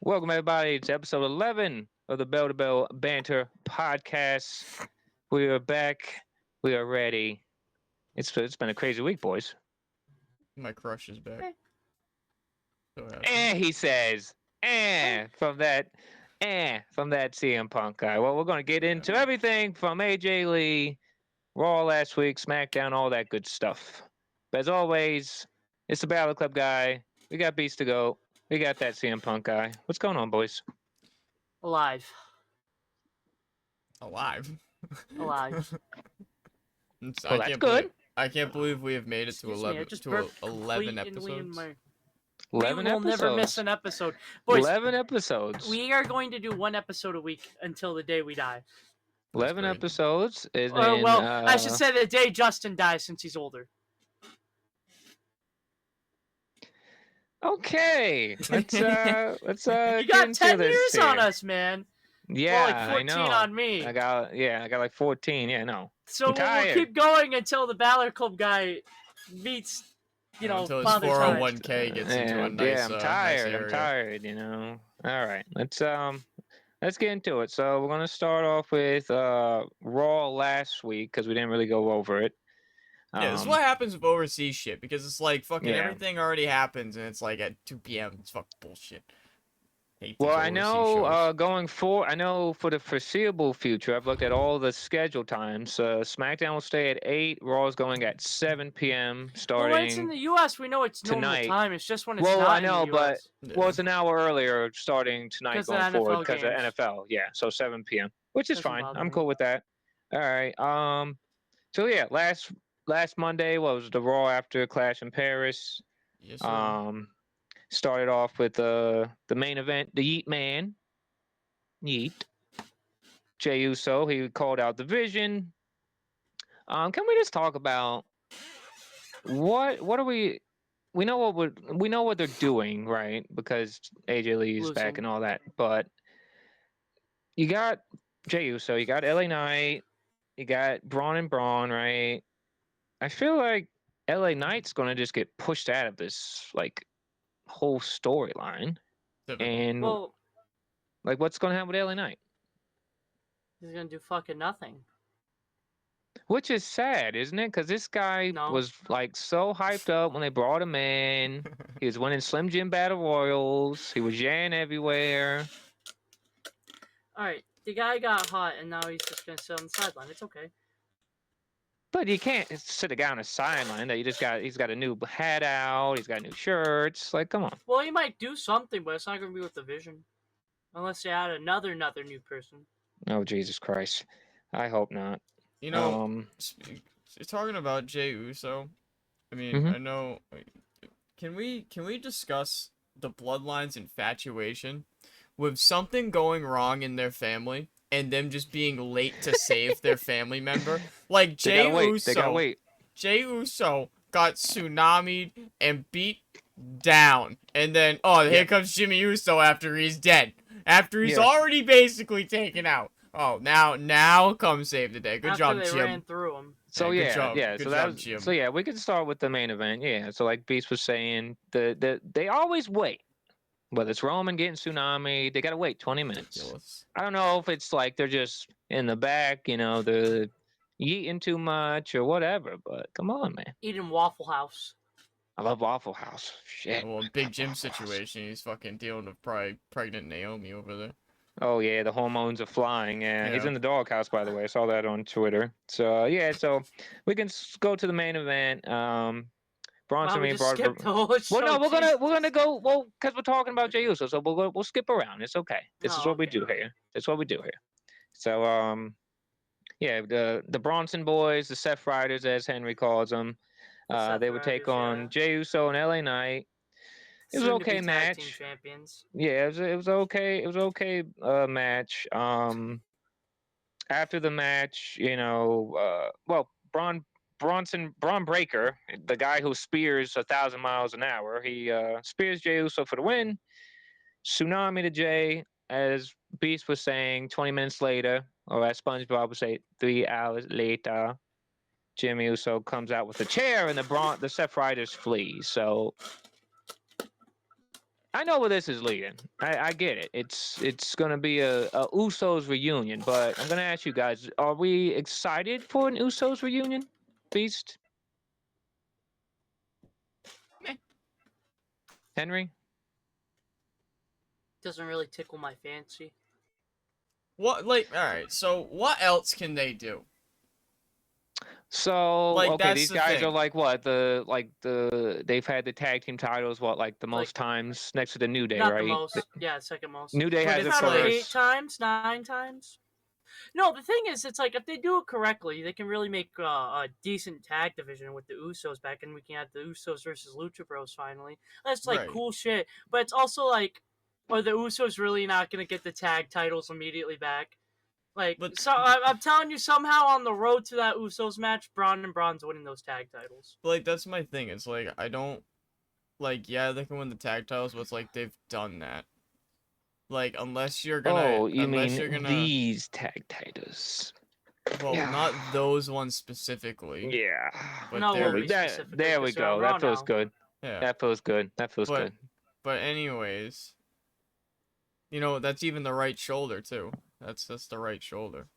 Welcome everybody to episode 11 of the Bell to Bell Banter podcast. We are back. We are ready. It's been a crazy week, boys. My crush is back. So happy. He says, from that CM Punk guy. Well, we're gonna get into everything from AJ Lee, Raw last week, SmackDown, all that good stuff. But as always, it's the Battle Club guy. We got Beast to go. We got that CM Punk guy. What's going on, boys? Alive. Alive. Alive. Well, that's good. I can't believe we have made it to Excuse me, I 11 just to burped 11 completely in episodes. my... 11 we will episodes. never miss an episode. Boys, 11 episodes. we are going to do one episode a week until the day we die. 11 great. episodes. And I should say the day Justin dies since he's older. Okay, let's You get got into 10 this years here. on us, man. Yeah, Well, like 14 I know. on me. I got like 14. Yeah, no. So I'm we'll tired. keep going until the Balor Club guy meets, Until his Father Time. 401k gets into a nice, yeah, I'm tired. nice I'm area. tired. All right, let's get into it. So we're gonna start off with Raw last week because we didn't really go over it. Yeah, this is what happens with overseas shit, because it's like fucking Yeah. everything already happens and it's like at 2 p.m. It's fucking bullshit. Hate these Well, I overseas know shows. going forward, I know for the foreseeable future, I've looked at all the schedule times. SmackDown will stay at 8, Raw is going at 7 p.m. Well, when it's in starting. the U.S., we know it's normal tonight. time. It's just when it's Well, not I know, in the U.S. Yeah. Well, it's an hour earlier starting tonight 'Cause of going the forward NFL because of games. NFL. Yeah, so 7 p.m., which is Doesn't fine. bother I'm me. cool with that. All right. So yeah, last Monday was the Raw after Clash in Paris. Yes, sir. Started off with the main event, the Yeet Man. Yeet. Jey Uso, he called out the Vision. Can we just talk about what are we know what they're doing, right? Because AJ Lee's back Losing. and all that. But you got Jey Uso, you got LA Knight, you got Braun and Braun, right? I feel like LA Knight's gonna just get pushed out of this like whole storyline. Typical. And Well, like what's gonna happen with LA Knight? he's gonna do fucking nothing. Which is sad, isn't it? Because this guy No. was like so hyped up when they brought him in. He was winning Slim Jim Battle Royals. He was yan everywhere. All right, the guy got hot, and now he's just gonna sit on the sideline. It's okay. But you can't sit a guy on a sideline that he's got a new hat out, he's got new shirts. Like, come on. Well, he might do something, but it's not gonna be with the Vision, unless they add another new person. Oh Jesus Christ. I hope not. You know, talking about Jey Uso, I mean, Mhm. I know. Can we discuss the Bloodline's infatuation with something going wrong in their family and them just being late to save their family member? Like They gotta wait. Jey Uso got tsunamied and beat down, and then here comes Jimmy Uso after he's dead, after he's already basically taken out. Oh, now come save the day. Good job, After they Jim. ran through him. So good job. yeah. Good So job, Jim. so yeah, we can start with the main event. Yeah. So like Beast was saying, they always wait. Whether it's Roman getting tsunami, they gotta wait 20 minutes. Ridiculous. I don't know if it's like they're just in the back, they're eating too much or whatever. But come on, man. Eating Waffle House. I love Waffle House. Shit. Well, Big Jim situation, he's fucking dealing with probably pregnant Naomi over there. Oh yeah, the hormones are flying. Yeah, he's Yeah. in the doghouse, by the way. I saw that on Twitter. So yeah, so we can go to the main event. Bronson Wow, we and just skipped the whole show. Well, no, we're Jesus. gonna go. Well, because we're talking about Jey Uso, so we'll skip around. It's okay. This is what we okay. do here. That's what we do here. So yeah, the Bronson boys, the Seth Riders, as Henry calls them, The they Seth would take Riders, on yeah. Jey Uso and LA Knight. It was Soon okay to be tag team match. champions. Yeah, it was okay. It was okay match. After the match, well, Braun Breaker, the guy who spears 1,000 miles an hour, he spears Jey Uso for the win. Tsunami to Jey, as Beast was saying, 20 minutes later, or as SpongeBob would say, 3 hours later. Jimmy Uso comes out with a chair, and the Seth Riders flee. So I know where this is leading. I get it. It's gonna be a Usos reunion, but I'm gonna ask you guys: are we excited for an Usos reunion, Beast? Meh. Henry? Doesn't really tickle my fancy. What, like, alright, so what else can they do? So Like, okay, that's these the guys are thing. like what they've had the tag team titles like the most Like, times next to the New Day, not the right? most. Yeah, second most. New Day But has It's it it's not like, 8 first. times, 9 times. No, the thing is, it's like if they do it correctly, they can really make a decent tag division with the Usos back, and we can have the Usos versus Lucha Bros finally. That's like right. cool shit. But it's also like, are the Usos really not gonna get the tag titles immediately back? Like, But, so I'm telling you, somehow on the road to that Usos match, Braun and Braun's winning those tag titles. like, that's my thing. It's like, I don't, like, yeah, they can win the tag titles, but it's like, they've done that. Like, Oh, you unless mean you're gonna, these tag titles? well, Yeah. not those ones specifically, Yeah. but No, it won't they're, be specifically There we because they're on go. Raw That feels now. good. yeah. That feels good. That feels But, good. but anyways, you know, that's even the right shoulder, too. That's the right shoulder.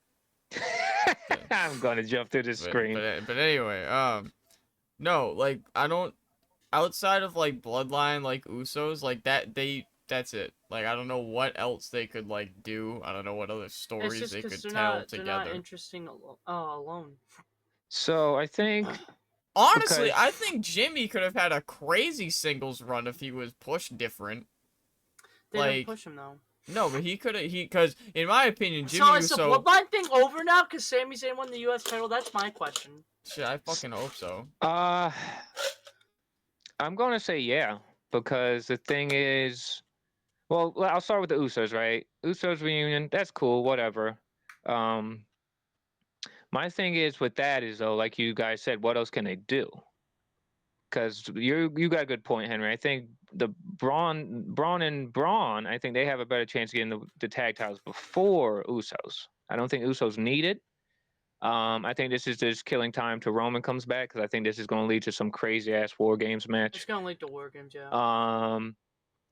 I'm gonna jump through the screen. But anyway, no, like, I don't, outside of, like, Bloodline, like, Usos, like, that's it. Like, I don't know what else they could, like, do. I don't know what other It's stories just they because could tell they're not together. interesting alone. So I think Honestly, because I think Jimmy could have had a crazy singles run if he was pushed different. They didn't Like, push him though. no, but he could have, because, in my opinion, Jimmy So is the Uso, Bloodline thing over now? Because Sami Zayn won the U.S. title. That's my question. shit, I fucking hope so. I'm gonna say yeah, because the thing is, well, I'll start with the Usos, right? Usos reunion, that's cool, whatever. Um, my thing is with that is though, like you guys said, what else can they do? Because you got a good point, Henry. I think the Braun, I think they have a better chance of getting the tag titles before Usos. I don't think Usos need it. I think this is just killing time till Roman comes back because I think this is going to lead to some crazy ass War Games It's match. gonna lead to War Games, yeah. Um,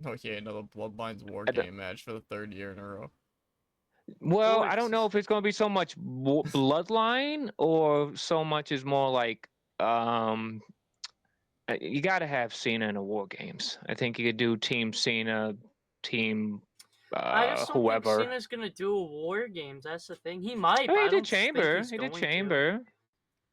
Oh yeah, another Bloodlines War I d- Game match for the third year in a row. well, Or I don't it's know if it's going to be so much bloodline or so much is more like you got to have Cena in the War Games. I think you could do Team Cena, Team I just don't think whoever. Cena's gonna do a War Games. That's the thing. He might, I but mean, I he did don't think Chamber. he's He did going to. Chamber.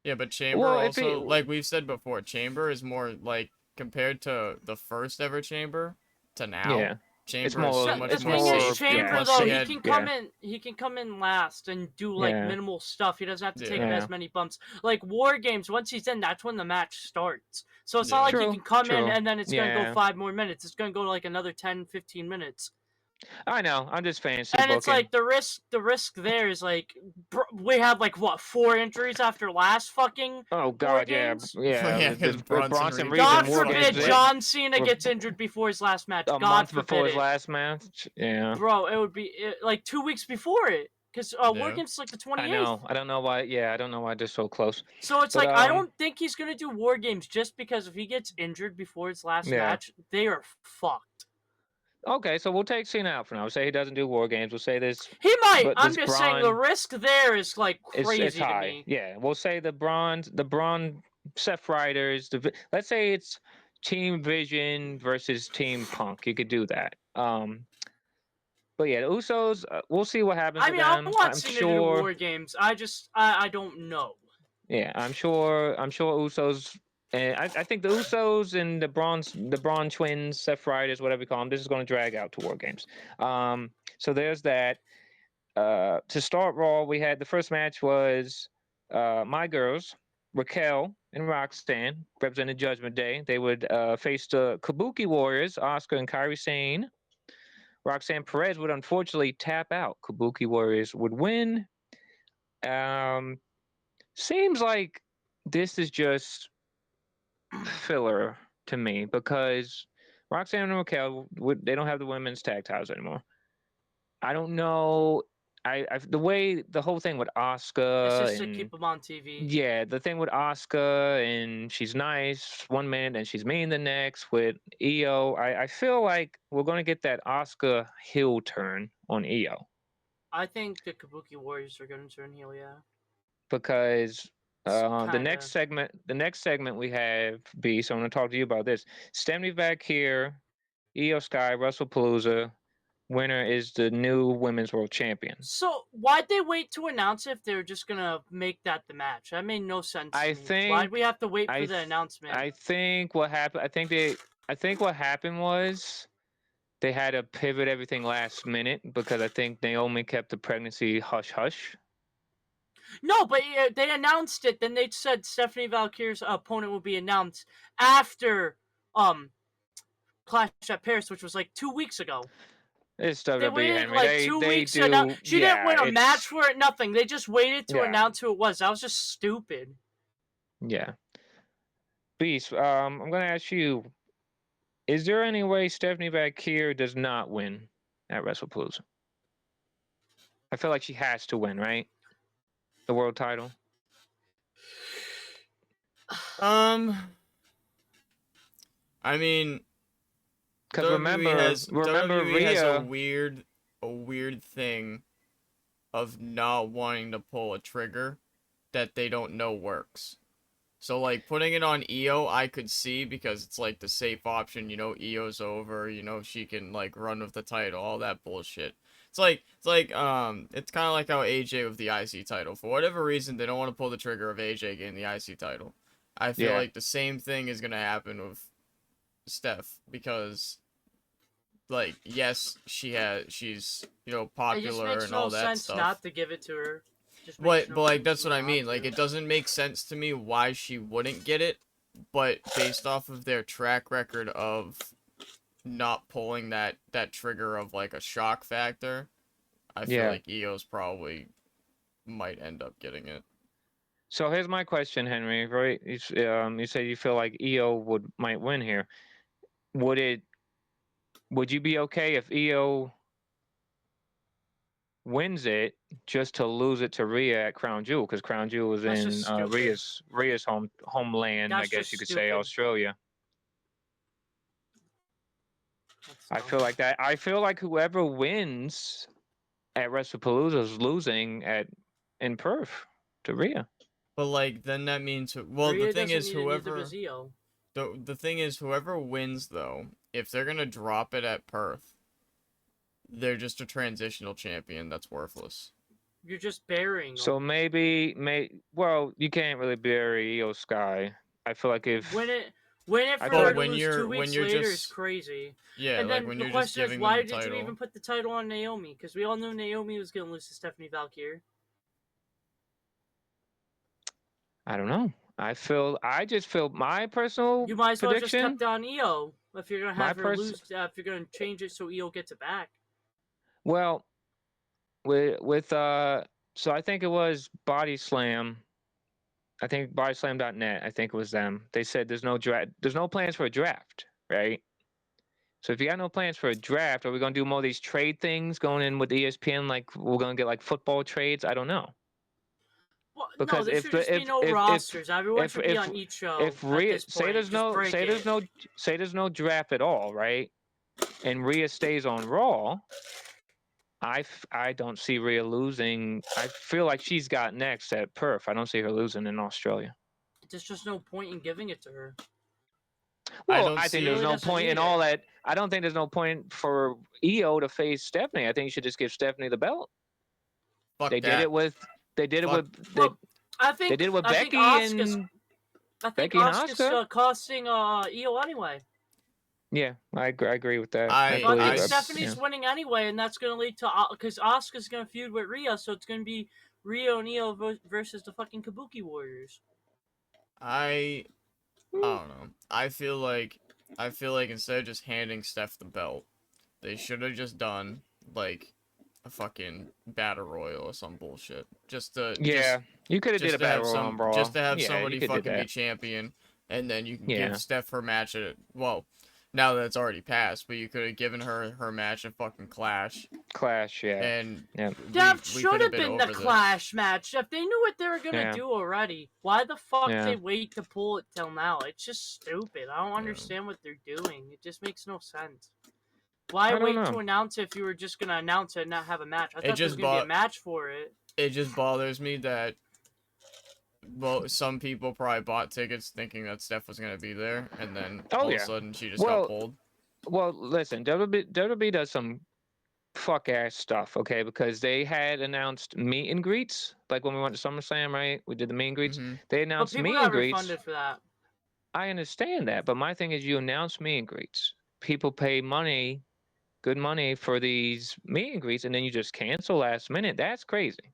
Yeah, but Chamber Well, if he, also, like we've said before, Chamber is more, like, compared to the first ever Chamber to now, yeah, Chamber is so much The it's more thing is, more, safe, and Chamber yeah, plus though, he he safe, had, can yeah, come in. He can come in last and do like yeah, minimal stuff. He doesn't have to take yeah, yeah. as many bumps. Like War Games, once he's in, that's when the match starts. So it's not yeah. like he True, can come in true. and then it's gonna go Yeah, 5 more minutes. It's gonna go like another 10, 15 minutes. I know. I'm just fancy And it's booking. like the risk there is like we had like what 4 injuries after last fucking Oh War God, yeah, Games. yeah. Yeah, because Bronson Bronson Reed Reed got and God War fucked Games forbid up. John Cena were gets injured before his last match. a God month before forbid his it, last match. Yeah, bro. It would be like 2 weeks before it, because War Yeah. Games is like the I 28th. know. I don't know why. Yeah, I don't know why they're so close. So it's But like I don't think he's gonna do War Games just because if he gets injured before his last yeah. match, they are fucked. Okay, so we'll take Cena out for now. We'll say he doesn't do War Games. We'll say this, He might. but I'm this just saying the Braun risk there is like it's crazy to high. me. Yeah, we'll say the Braun Seth Riders. Let's say it's Team Vision versus Team Punk. You could do that. But yeah, the Usos. We'll see what happens I with mean, I them. want I'm Cena to do sure. War Games. I don't know. Yeah, I'm sure. I'm sure Usos. And I think the Usos and the Braun twins, Seth Riders, whatever you call them, this is going to drag out to War Games. So there's that. To start Raw, we had the first match was my girls, Raquel and Roxanne, representing Judgment Day. They would face the Kabuki Warriors, Oscar and Kairi Sane. Roxanne Perez would unfortunately tap out. Kabuki Warriors would win. Um, Seems like this is just filler to me because Roxanne and Raquel they don't have the women's tag titles anymore. I don't know. the whole thing with It's Asuka just to and keep them on TV. yeah, the thing with Asuka and she's nice one minute and she's mean the next with Io. I feel like we're gonna get that Asuka heel turn on Io I think the Kabuki Warriors are going to turn heel. Yeah, because kinda. the next segment we have B. So I'm gonna talk to you about this. Stephanie back here, Io Sky, WrestlePalooza. Winner is the new Women's World Champion. So why'd they wait to announce if they're just gonna make that the match? That made no sense I to me. Why'd we think have to wait for I the th- announcement? I think what happened. I think what happened was they had to pivot everything last minute because I think Naomi kept the pregnancy hush hush. No, but they announced it. Then they said Stephanie Valkyrie's opponent will be announced after Clash at Paris, which was like 2 weeks ago. It's They WWE waited Henry. like They 2 weeks to announce. do She didn't win a match it's for it. Nothing. They just waited to yeah announce who it was. That was just stupid. yeah. Beast. I'm gonna ask you: is there any way Stephanie back here does not win at WrestlePalooza? I feel like she has to win, right? The world title. I mean, Because remember WWE has Rhea. a weird thing of not wanting to pull a trigger that they don't know works. So like putting it on Io, I could see because it's like the safe option. You know, Io's over. You know, she can like run with the title, all that bullshit. It's kind of like how AJ with the IC title. For whatever reason, they don't want to pull the trigger of AJ getting the IC title. I feel Yeah. like the same thing is gonna happen with Steph because like yes she's you know It just popular makes and no all that sense stuff, not to give it to her. Just but makes no like sense that's what I not mean, like to. it doesn't make sense to me why she wouldn't get it, but based off of their track record of not pulling that trigger of like a shock factor, I feel Yeah. like Io's probably might end up getting it. So here's my question, Henry. Right? You say you feel like Io might win here. Would it? Would you be okay if Io wins it just to lose it to Rhea at Crown Jewel? Because Crown Jewel was That's in just stupid. Rhea's homeland, I That's guess just you could say, stupid. Australia. That's I dumb. feel like that. I feel like whoever wins at WrestlePalooza is losing in Perth to Rhea. But like then that means well the Rhea thing doesn't is need it, neither does Io. the thing is whoever wins though, if they're gonna drop it at Perth, they're just a transitional champion that's worthless. You're just burying So them. well, you can't really bury Io Sky. I feel like if Win it I for feel her like to lose 2 when weeks you're later just is crazy. yeah, And like then when the you're just question is, giving them why the did you even title. put the title on Naomi? Because we all knew Naomi was going to lose to Stephanie Valkyrie. I don't know. I just feel my personal You might as well have just prediction. kept on Io if you're going to My have her pers lose. If you're going to change it so Io gets it back. well with so I think it was Body Slam. I think bodyslam.net. I think it was them. They said there's no plans for a draft, right? So if you got no plans for a draft, are we gonna do more of these trade things going in with ESPN? Like we're gonna get like football trades? I don't know. Well, no, Because there should just be no rosters. Everyone should be on each show if at Rhea this point. Just break it. say there's no draft at all, right? And Rhea stays on Raw, I don't see Rhea losing. I feel like she's got next at Perth. I don't see her losing in Australia. There's just no point in giving it to her. I Well, don't I see think She there's really no doesn't point need in it. all that. I don't think there's no point for Io to face Stephanie. I think you should just give Stephanie the belt. fuck They that. did it with Fuck. Well, I they did it with think Becky Asuka's and I think Becky and Asuka's Asuka. costing Io anyway. Yeah, I agree with that. I- So I think I- Stephanie's winning anyway, and that's going to lead to because Asuka's going to feud with Rhea, so it's going to be Rhea and Io versus the fucking Kabuki Warriors. I don't know. I feel like instead of just handing Steph the belt, they should have just done like a fucking battle royal or some bullshit. Just to you could have did a battle royal on Raw. just to have Yeah, somebody you could do fucking be that. champion, and then you can Yeah. give Steph her match at well, now that it's already passed, but you could have given her her match at fucking Clash, Clash, yeah. and Yeah. That we should could have been been the over this. Clash match. If they knew what they were gonna Yeah. do already, why the fuck Yeah. they wait to pull it till now? It's just stupid. I don't Yeah. understand what they're doing. It just makes no sense. Why I don't wait know. to announce it if you were just gonna announce it and not have a match? I thought there was just gonna be a match for it. It just bothers me that, well, some people probably bought tickets thinking that Steph was gonna be there, and then Oh, all of yeah. a sudden she just Well, got pulled. Well, listen, WWE does some fuck ass stuff, okay? Because they had announced meet and greets, like when we went to SummerSlam, right? We did the meet and greets. Mhm. They But announced people meet got and greets. refunded for that. I understand that, but my thing is, you announce meet and greets. People pay money, good money for these meet and greets, and then you just cancel last minute. That's crazy.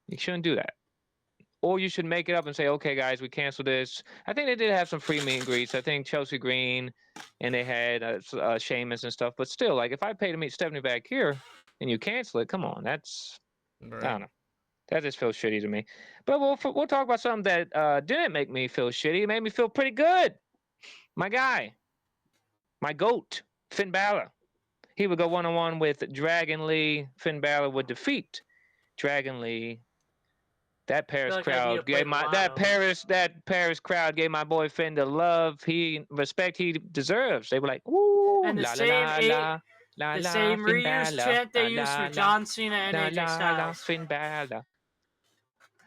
You shouldn't do that. Or you should make it up and say, okay, guys, we canceled this. I think they did have some free meet and greets. I think Chelsea Green and they had Sheamus and stuff. But still, like, if I pay to meet Stephanie back here and you cancel it, come on. That's, I don't Right. know. That just feels shitty to me. But we'll talk about something that didn't make me feel shitty. It made me feel pretty good. My guy, my GOAT, Finn Balor. He would go one-on-one with Dragon Lee. Finn Balor would defeat Dragon Lee. That Paris like I need to crowd play gave the my lotto. that Paris crowd gave my boy Finn the love respect he deserves. They were like, ooh, And the la same la eight, la la the la same Finn reuse Balor, chant they la used la for la John Cena and la AJ la la Styles. Finn Balor.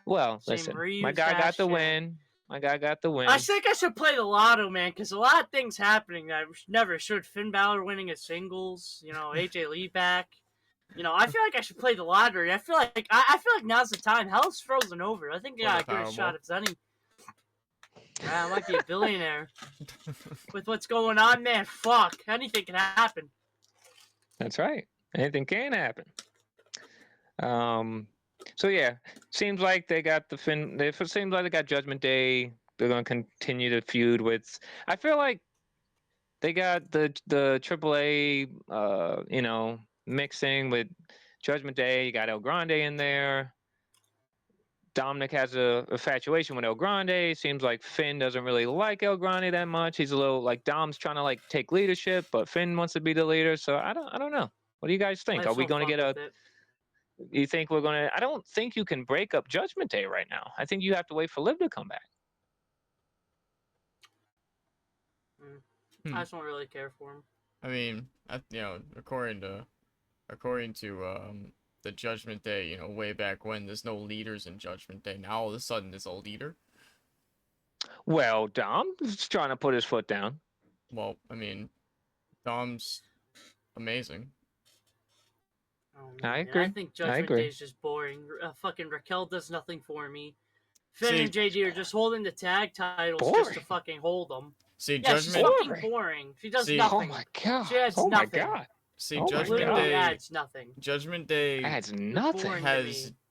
Well, Same listen, reuse my guy got ass the chant. win. My guy got the win. I think I should play the lotto, man, because a lot of things happening that I never should. Finn Balor winning his singles, AJ Lee back. I feel like I should play the lottery. I feel like now's the time. Hell's frozen over. I think I got a good shot at any. I might be a billionaire with what's going on, man. Fuck, anything can happen. That's right. Anything can happen. So yeah, seems like they got the Finn. It seems like they got Judgment Day. They're gonna continue to feud with. I feel like they got the AAA, mixing with Judgment Day. You got El Grande in there. Dominic has a infatuation with El Grande. Seems like Finn doesn't really like El Grande that much. He's a little like Dom's trying to like take leadership, but Finn wants to be the leader. So I don't know. What do you guys think? Are we going to get a? You think we're going to? I don't think you can break up Judgment Day right now. I think you have to wait for Liv to come back. I just don't really care for him. I mean, according to the Judgment Day, way back when, there's no leaders in Judgment Day. Now all of a sudden there's a leader. Well, Dom's trying to put his foot down. Well, I mean, Dom's amazing. Oh, I agree. I think Judgment Day is just boring. Fucking Raquel does nothing for me. Finn and JD are just holding the tag titles just to fucking hold them. See, yeah, Judgment she's fucking boring. She does nothing. Oh my god. She adds nothing. My god. See, Judgment Day adds nothing. Judgment Day adds nothing.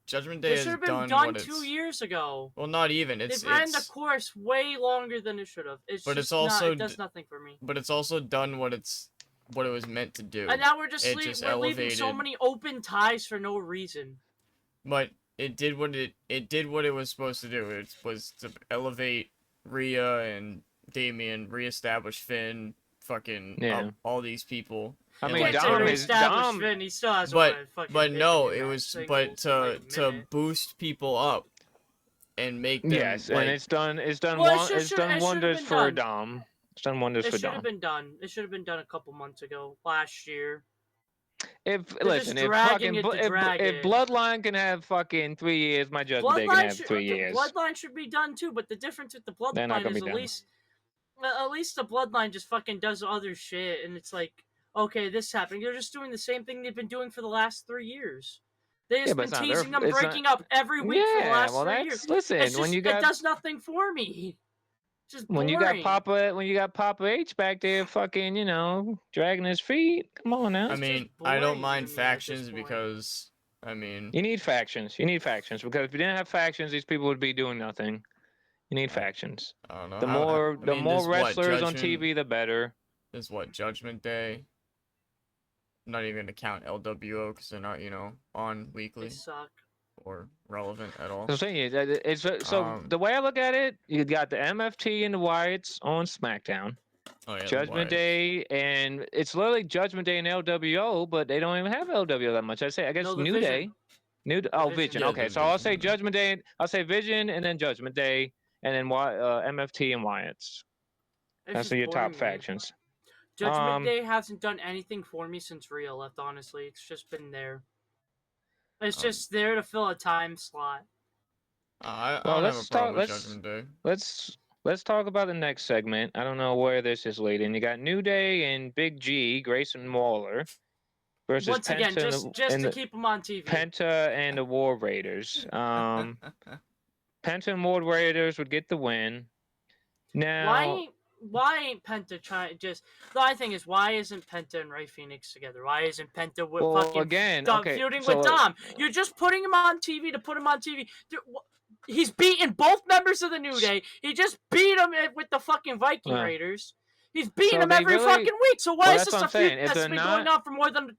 Judgment Day should have been done 2 years ago. Well, not even. They ran the course way longer than it should have. It does nothing for me. But it's also done what it was meant to do. And now we're we're leaving so many open ties for no reason. But it did what it was supposed to do. It was to elevate Rhea and Damian, reestablish Finn, all these people. I mean, Dom. Finn, he still has but no, it was to boost people up and make them. Yes, and it's done wonders for Dom. It's done wonders for Dom. It should have been done a couple months ago, last year. If Bloodline can have fucking 3 years, my Judgment Day can have 3 years. Bloodline should be done too, but the difference with the Bloodline is at least the Bloodline just fucking does other shit, and it's like, okay, this happened. They're just doing the same thing they've been doing for the last 3 years. They just been teasing them breaking up every week for the last 3 years. Listen, it does nothing for me. Just when you got Papa H back there, fucking, dragging his feet. Come on now. I mean, I don't mind factions because, I mean, you need factions. You need factions because if you didn't have factions, these people would be doing nothing. You need factions. I don't know. The more wrestlers on TV, the better. There's Judgment Day. I'm not even gonna count LWO because they're not, on weekly. They suck. Or relevant at all. So the way I look at it, you got the MFT and the Wyatts on SmackDown. Oh yeah, the Judgment wives. Day, and it's literally Judgment Day and LWO, but they don't even have LWO that much. I guess No, the New Vision. Day, Vision. Yeah, Okay, the so I'll say Vision. Judgment Day. I'll say Vision, and then Judgment Day, and then MFT and Wyatts. It's That's just your top boring me. factions. Judgment Day hasn't done anything for me since Rhea left. Honestly, it's just been there. It's just there to fill a time slot. I Well, don't have a let's problem talk. with Judgment Day. Let's talk about the next segment. I don't know where this is leading. You got New Day and Big G, Grayson Waller versus Once again, Penta just to keep them on TV. Penta and the War Raiders. Penta and War Raiders would get the win. Now, why ain't Penta trying just the thing is why isn't Penta and Ray Phoenix together? Why isn't Penta with feuding with Dom? You're just putting him on TV to put him on TV. He's beaten both members of the New Day. He just beat him with the fucking Viking Raiders. He's beating them every fucking week. So why is this a feud that's been going on for more than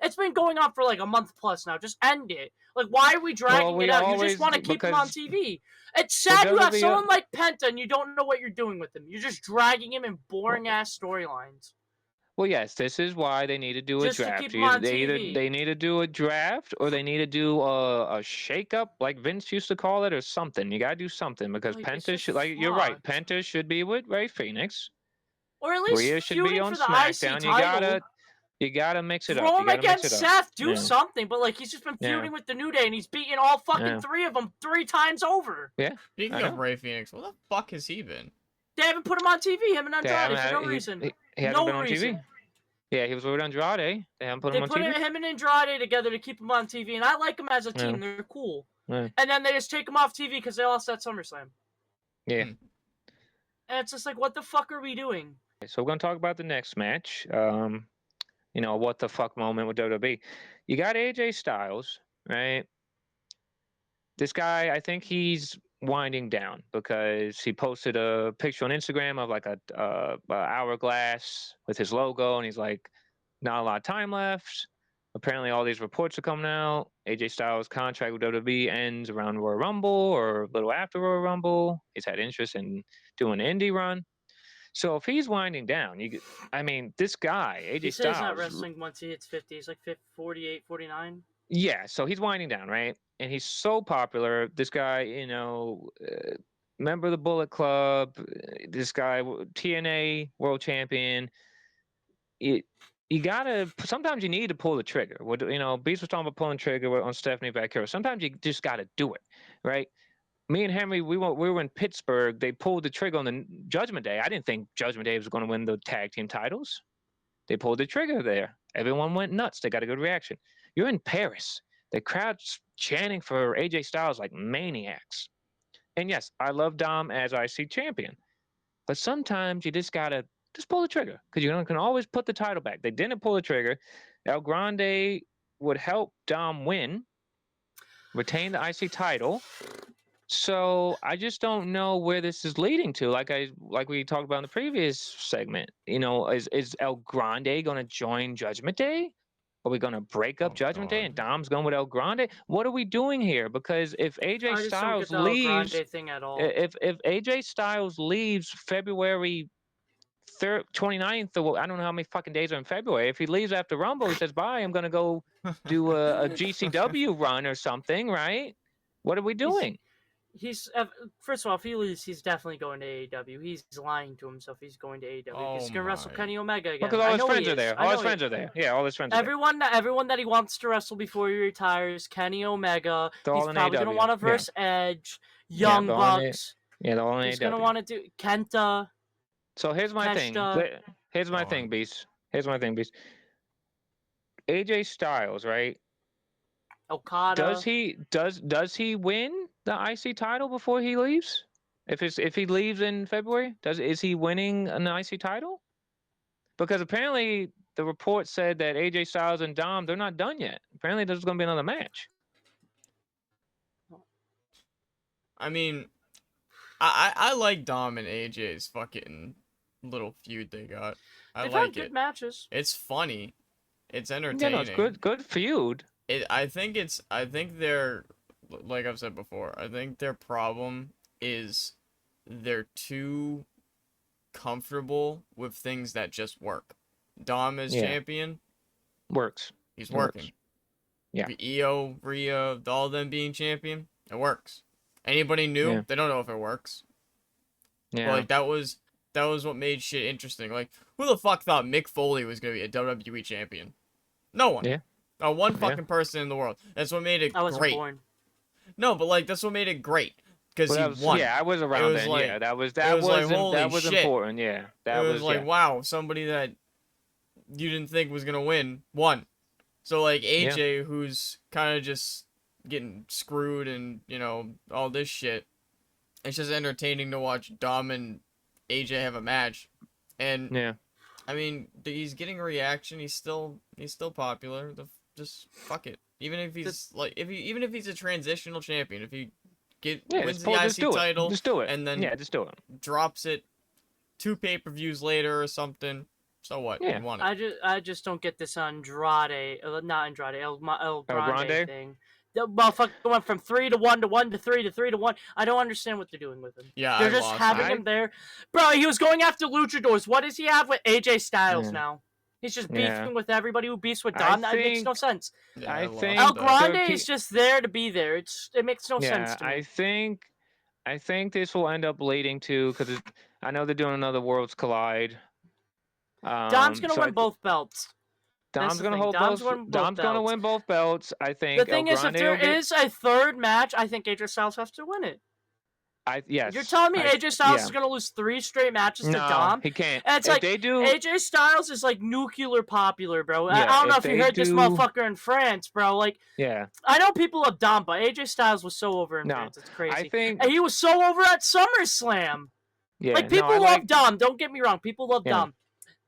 it's been going on for like a month plus now? Just end it. Like, why are we dragging it out? You just want to keep him on TV. It's sad you have someone like Penta and you don't know what you're doing with him. You're just dragging him in boring ass storylines. Well, yes, this is why they need to do a Just draft. to keep him on TV. They need to do a draft, or they need to do a shake-up, like Vince used to call it, or something. You gotta do something because Penta should, you're right, Penta should be with Ray Phoenix. Or at least Rhea should be on for the SmackDown. IC title. You gotta mix it up. Throw him against Seth. Do something. But like he's just been feuding with the New Day, and he's beating all fucking three of them 3 times over. Yeah. Speaking of Ray Phoenix, what the fuck has he been? They haven't put him on TV. Him and Andrade for no reason. He hasn't been on TV. Yeah, he was with Andrade. They haven't put him on TV. They put him and Andrade together to keep him on TV, and I like them as a team. They're cool. And then they just take him off TV because they lost that SummerSlam. Yeah. And it's just like, what the fuck are we doing? So we're gonna talk about the next match. What the fuck moment with WWE. You got AJ Styles, right? This guy, I think he's winding down because he posted a picture on Instagram of like a hourglass with his logo, and he's like, not a lot of time left. Apparently, all these reports are coming out. AJ Styles' contract with WWE ends around Royal Rumble or a little after Royal Rumble. He's had interest in doing an indie run. So if he's winding down, this guy, AJ Styles... He's not wrestling once he hits 50. He's like 48, 49. Yeah, so he's winding down, right? And he's so popular. This guy, member of the Bullet Club, this guy, TNA World Champion. Sometimes you need to pull the trigger. Beast was talking about pulling trigger on Stephanie Vaquero. Sometimes you just got to do it, right? Me and Henry, we were in Pittsburgh. They pulled the trigger on the Judgment Day. I didn't think Judgment Day was going to win the tag team titles. They pulled the trigger there. Everyone went nuts. They got a good reaction. You're in Paris. The crowd's chanting for AJ Styles like maniacs. And yes, I love Dom as IC champion. But sometimes you just got to pull the trigger because you can always put the title back. They didn't pull the trigger. El Grande would help Dom win, retain the IC title. So I just don't know where this is leading to. Like we talked about in the previous segment, is El Grande going to join Judgment Day? Are we going to break up Judgment Day and Dom's going with El Grande? What are we doing here? Because if AJ Styles leaves, if AJ Styles leaves February 29th, or I don't know how many fucking days are in February. If he leaves after Rumble, he says bye. I'm going to go do a GCW run or something, right? What are we doing? He's first of all, if he leaves, he's definitely going to AEW. He's lying to himself. He's going to AEW. He's going to wrestle Kenny Omega again. Because all his friends are there. All his friends are there. Yeah, all his friends. Everyone that he wants to wrestle before he retires, Kenny Omega. He's probably going to want to verse Edge, Young Bucks. Yeah, all in AEW. He's going to want to do Kenta. So here's my thing. Here's my thing, Beast. AJ Styles, right? Okada. Does he win the IC title before he leaves? If he leaves in February, is he winning an IC title? Because apparently the report said that AJ Styles and Dom, they're not done yet. Apparently there's going to be another match. I mean, I like Dom and AJ's fucking little feud they got. They've had good matches. It's funny. It's entertaining. Yeah, no, it's good feud. I think they're, like I've said before, I think their problem is they're too comfortable with things that just work. Dom as champion works. He's It working. works. Yeah. The Io, Rhea, all them being champion, it works. Anybody new? Yeah. They don't know if it works. Yeah. But, like, that was what made shit interesting. Like, who the fuck thought Mick Foley was gonna be a WWE champion? No one. Yeah. One fucking person in the world. That's what made it I wasn't great. born. No, but like that's what made it great because he won. Yeah, I was around then. Like, yeah, that was shit. important. Yeah, that was like wow, somebody that you didn't think was gonna won. So like AJ, who's kind of just getting screwed and all this shit. It's just entertaining to watch Dom and AJ have a match, and I mean he's getting a reaction. He's still popular. Just fuck it. Even if he's even if he's a transitional champion, if he wins the IC title, just do it, and then just do it. Drops it 2 pay-per-views later or something. So what? Yeah. You want it. I just don't get this Andrade, not Andrade, El Grande thing. The motherfucker went from 3 to 1 to 1 to 3 to 3 to 1. I don't understand what they're doing with him. Yeah, they're just having him there, bro. He was going after luchadors. What does he have with AJ Styles now? He's just beefing with everybody who beefs with Dom. That makes no sense. Yeah, I think El Grande is just there to be there. It makes no sense to me. I think this will end up leading to, because I know they're doing another Worlds Collide. Dom's gonna win both belts. Dom's gonna hold both. Dom's gonna win both belts. I think. The thing is, if there is a third match, I think AJ Styles has to win it. Yes. You're telling me AJ Styles is gonna lose 3 straight matches to Dom? He can't. And it's if like they do, AJ Styles is like nuclear popular, bro. Yeah, I don't know if you heard this motherfucker in France, bro. Like, I know people love Dom, but AJ Styles was so over in France. It's crazy. And he was so over at SummerSlam. Yeah. Like, people love Dom. Don't get me wrong. People love Dom.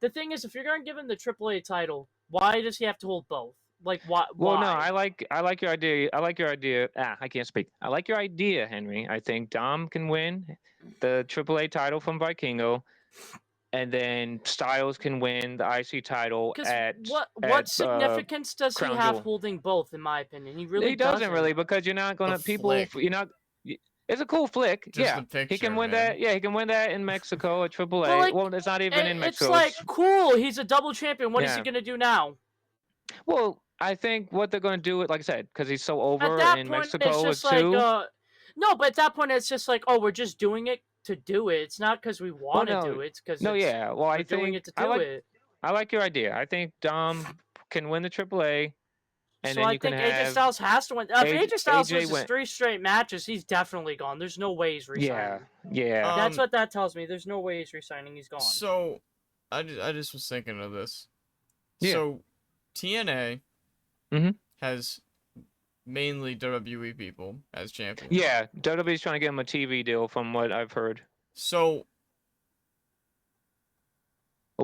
The thing is, if you're gonna give him the AAA title, why does he have to hold both? Like, why? Well, no, I like your idea. I like your idea. I can't speak. I like your idea, Henry. I think Dom can win the AAA title from Vikingo, and then Styles can win the IC title at what significance does he have Jewel. holding both? In my opinion, he doesn't really, because you're not gonna You're not. It's a cool flick. He can win that. Yeah, he can win that in Mexico at AAA. Well, it's not even in Mexico. It's like cool. He's a double champion. What is he gonna do now? Well, I think what they're going to do, like I said, because he's so over in Mexico it's with just two. No, but at that point, it's just like, oh, we're just doing it to do it. It's not because we want to do it. It's because we're doing it to do it. I like your idea. I think Dom can win the AAA. And so then I think AJ Styles has to win. If AJ Styles loses 3 straight matches, he's definitely gone. There's no way he's resigning. Yeah. That's what that tells me. There's no way he's resigning. He's gone. So, I just was thinking of this. Yeah. So, TNA has mainly WWE people as champions. Yeah, WWE's trying to get him a TV deal, from what I've heard. So,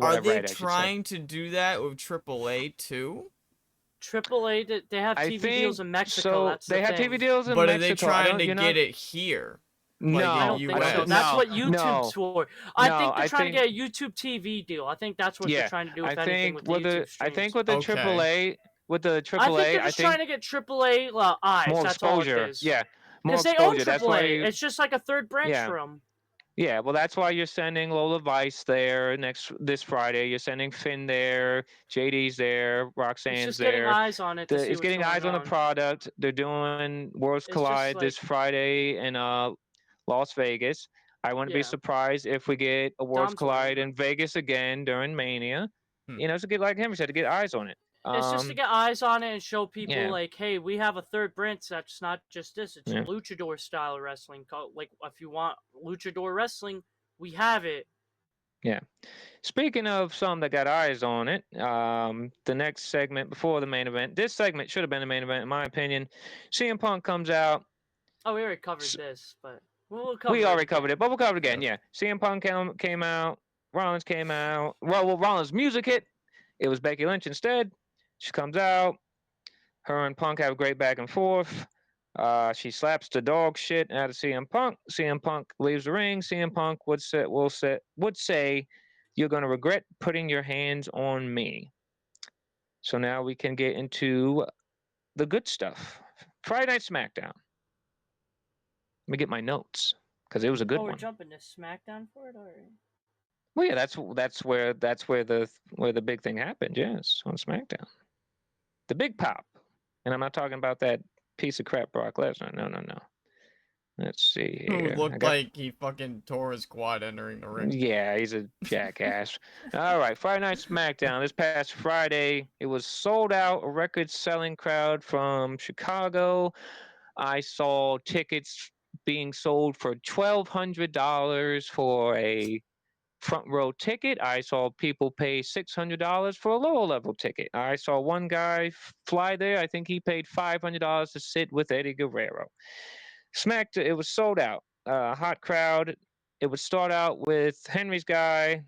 are they trying to do that with AAA too? AAA, they have TV deals in Mexico. So that's they have TV deals in Mexico. But are they trying to get it here? No, I don't think so. That's what YouTube's for. I think they're trying to get a YouTube TV deal. I think that's what they're trying to do with anything with the YouTube streams. I think with the AAA, I think they're just trying to get AAA eyes. More that's exposure. All it is. Yeah, more because exposure. They own That's why it's just like a third branch for them. Yeah, well, that's why you're sending Lola Vice there this Friday. You're sending Finn there, JD's there, Roxanne's there. Getting eyes on it. It's getting eyes on the product. They're doing Worlds Collide this Friday in Las Vegas. I wouldn't be surprised if we get a Worlds Collide in Vegas again during Mania. To get, like Henry said, to get eyes on it. It's just to get eyes on it and show people, like, hey, we have a third branch that's not just this. It's luchador style wrestling. Like, if you want luchador wrestling, we have it. Yeah. Speaking of some that got eyes on it, the next segment before the main event, this segment should have been the main event, in my opinion. CM Punk comes out. Oh, we already covered this, but we already covered it, but we'll cover it again. Yeah. CM Punk came out. Rollins came out. Well, Rollins' music hit. It was Becky Lynch instead. She comes out. Her and Punk have a great back and forth. She slaps the dog shit out of CM Punk. CM Punk leaves the ring. CM Punk would say, "You're going to regret putting your hands on me." So now we can get into the good stuff. Friday Night Smackdown. Let me get my notes, because it was a good one. We're jumping to SmackDown for it already. Well, yeah, that's where the big thing happened. Yes, on SmackDown, the big pop, and I'm not talking about that piece of crap Brock Lesnar. No, no, no. Let's see Who here. I looked got. like he fucking tore his quad entering the ring. Yeah, he's a jackass. All right, Friday Night Smackdown. This past Friday, it was sold out, a record-selling crowd from Chicago. I saw tickets being sold for $1,200 for a front row ticket. I saw people pay $600 for a lower level ticket. I saw one guy fly there. I think he paid $500 to sit with Eddie Guerrero. It was sold out. Hot crowd. It would start out with Henry's guy,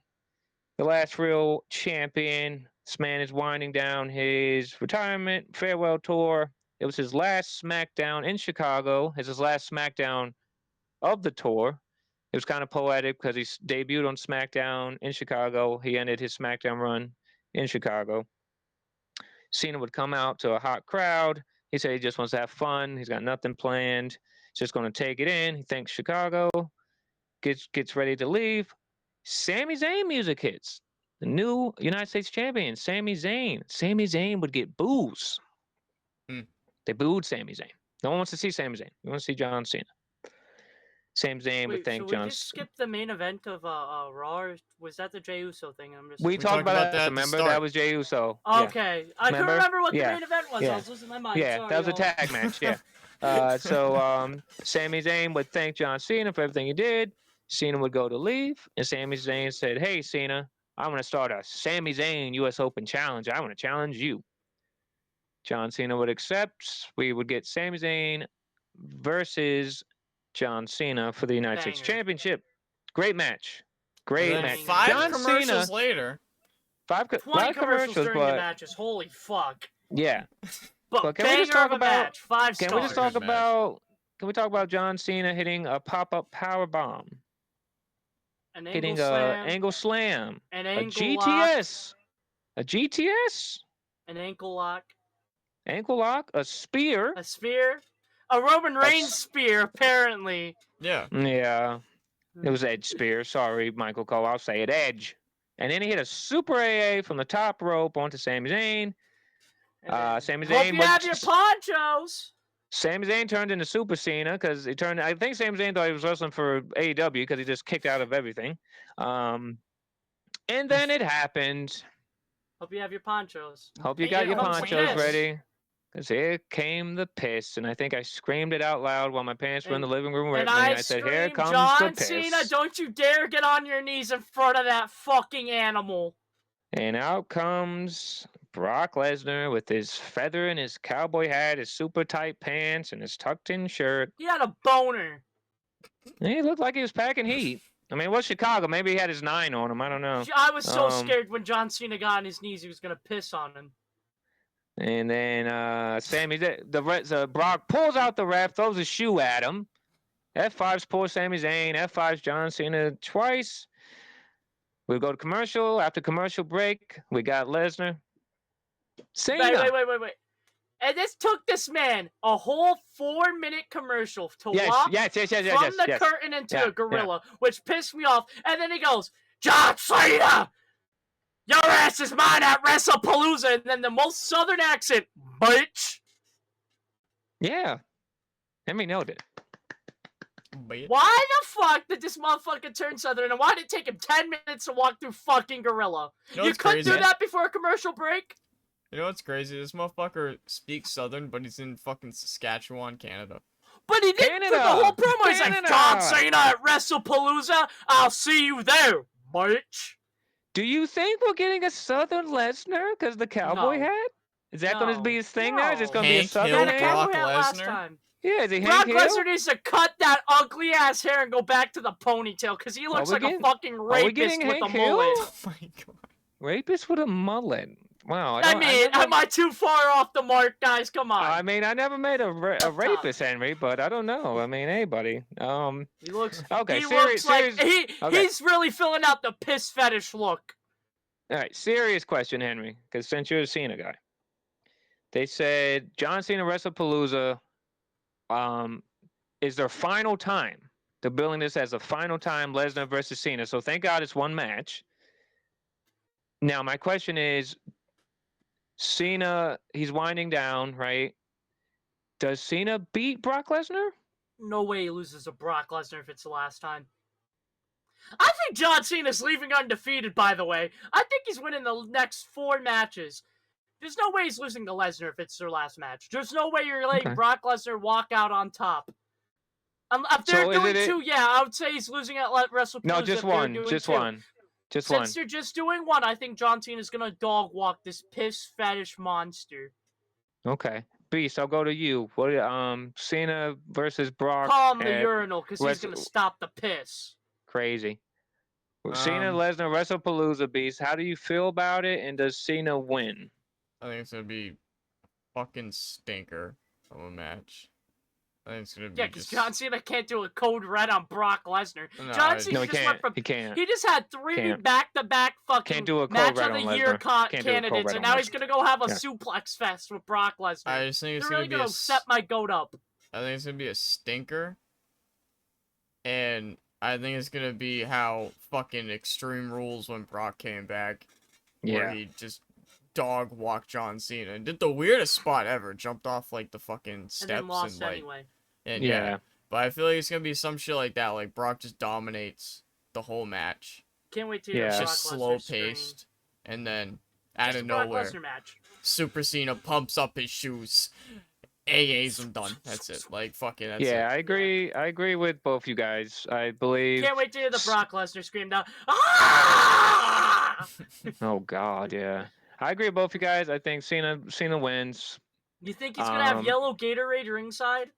the last real champion. This man is winding down his retirement farewell tour. It was his last SmackDown in Chicago. It's his last SmackDown of the tour. It was kind of poetic because he debuted on SmackDown in Chicago. He ended his SmackDown run in Chicago. Cena would come out to a hot crowd. He said he just wants to have fun. He's got nothing planned. He's just going to take it in. He thanks Chicago. Gets ready to leave. Sami Zayn music hits. The new United States champion, Sami Zayn. Sami Zayn would get boos. Hmm. They booed Sami Zayn. No one wants to see Sami Zayn. You want to see John Cena. Sami Zayn would Wait, thank so we John. just skipped the main event of Raw? Or was that the Jey Uso thing? I'm just. We talked about that. at the Remember start. that was Jey Uso. Yeah. Okay, I couldn't Remember? remember what the Yeah. main event was. Yeah. I was losing my mind. Yeah, Sorry, that was a y'all. tag match. Yeah. So Sami Zayn would thank John Cena for everything he did. Cena would go to leave, and Sami Zayn said, "Hey, Cena, I want to start a Sami Zayn U.S. Open challenge. I want to challenge you." John Cena would accept. We would get Sami Zayn versus John Cena for the United States Banger. Championship. Great match. And Great then match. five John commercials Cena, later. 20 of commercials during the but matches. Holy fuck! yeah. But can we just banger talk of a about- match. 5 Can stars. we just talk Good match. about? Can we talk about John Cena hitting a pop-up power bomb, An hitting angle a slam, angle slam, an a ankle lock, GTS, a GTS, an ankle lock, ankle lock, a spear. a spear, a Roman Reigns s- spear. Apparently, Yeah. Yeah, it was Edge spear. Sorry, Michael Cole. I'll say it, Edge. And then he hit a super AA from the top rope onto Sami Zayn. And then, Sami hope Zayn you was have your ponchos. Sami Zayn turned into Super Cena because he turned. I think Sami Zayn thought he was wrestling for AEW because he just kicked out of everything. And then it happened. Hope you have your ponchos. Hope you Hey, got here your comes the ponchos piss. ready. Because here came the piss. And I think I screamed it out loud while my parents were in the living room with And me. I I said, here screamed, comes John the piss. Cena, don't you dare get on your knees in front of that fucking animal. And out comes Brock Lesnar with his feather in his cowboy hat, his super tight pants, and his tucked in shirt. He had a boner. And he looked like he was packing heat. I mean, it was Chicago. Maybe he had his 9 on him. I don't know. I was so Um, scared when John Cena got on his knees he was gonna piss on him. And then Brock pulls out the ref, throws a shoe at him. F5's poor Sami Zayn. F5's John Cena twice. We go to commercial. After commercial break, we got Lesnar. Cena. Wait. And this took this man a whole 4-minute commercial to walk Yes. from the Yes. curtain into Yeah, a gorilla, which pissed me off. And then he goes, John Cena! Your ass is mine at WrestlePalooza! And then the most southern accent, bitch! Yeah. Henry nailed it. Why the fuck did this motherfucker turn southern, and why did it take him 10 minutes to walk through fucking gorilla? You know You what's couldn't do crazy? that before a commercial break? You know what's crazy? This motherfucker speaks Southern, but he's in fucking Saskatchewan, Canada. But he did for the Canada! whole promo. He's like, Canada! John Cena at WrestlePalooza, I'll see you there, bitch. Do you think we're getting a Southern Lesnar because the cowboy No. hat? Is that going to be his thing now? Is this No. going to be a Hank Southern Hill, Had a name? Brock cowboy hat last Lesnar? time. Yeah, is he Brock Hank Hill? Lesnar needs to cut that ugly ass hair and go back to the ponytail because he looks we like getting- a fucking we rapist getting with a Hank Hill? mullet. Oh my god. Rapist with a mullet. Wow. I mean, am I too far off the mark, guys? Come on. I mean, I never made a Up rapist, Henry, but I don't know. I mean, hey, buddy. He looks. Okay, He serious. looks like okay. he's really filling out the piss fetish look. All right, serious question, Henry, because since you're a Cena guy, they said John Cena WrestlePalooza is their final time They're billing this as a final time Lesnar versus Cena. So thank God it's one match. Now my question is, Cena, he's winding down, right? Does Cena beat Brock Lesnar? No way he loses to Brock Lesnar if it's the last time. I think John Cena's leaving undefeated, by the way. I think he's winning the next 4 matches. There's no way he's losing to Lesnar if it's their last match. There's no way you're letting Brock Lesnar walk out on top. If they're doing 2, yeah, I would say he's losing at WrestlePalooza. No, just one. Just one. Just one. Since they're just doing 1, I think John Cena's gonna dog walk this piss fetish monster. Okay. Beast, I'll go to you. What? Cena versus Brock. Call him the urinal, because he's gonna stop the piss. Crazy. Cena, Lesnar, WrestlePalooza, Beast. How do you feel about it, and does Cena win? I think it's gonna be a fucking stinker of a match. I think it's gonna be because John Cena can't do a code red on Brock Lesnar. No, John Cena he just can't. went from He can't. he just had 3 back-to-back fucking Can't do a match code of red the on year Lesnar. Can't do a code candidates, red and on now he's Lesnar. gonna go have a suplex fest with Brock Lesnar. I just think it's They're gonna really be gonna set my goat up. I think it's gonna be a stinker, and I think it's gonna be how fucking Extreme Rules when Brock came back, where he just dog walked John Cena and did the weirdest spot ever. Jumped off like the fucking steps And then lost like, anyway. and yeah. But I feel like it's gonna be some shit like that. Like Brock just dominates the whole match. Can't wait to Yeah. hear It's Brock just Lesnar slow scream. paced, and then out Just of a Brock nowhere, Lesnar match. Super Cena pumps up his shoes. AA's I'm done. That's it. Like fucking. That's Yeah, it. I agree. I agree with both you guys. I believe. Can't wait to hear the Brock Lesnar scream down. Ah! Oh God, yeah. I agree with both you guys. I think Cena wins. You think he's gonna have yellow Gatorade ringside?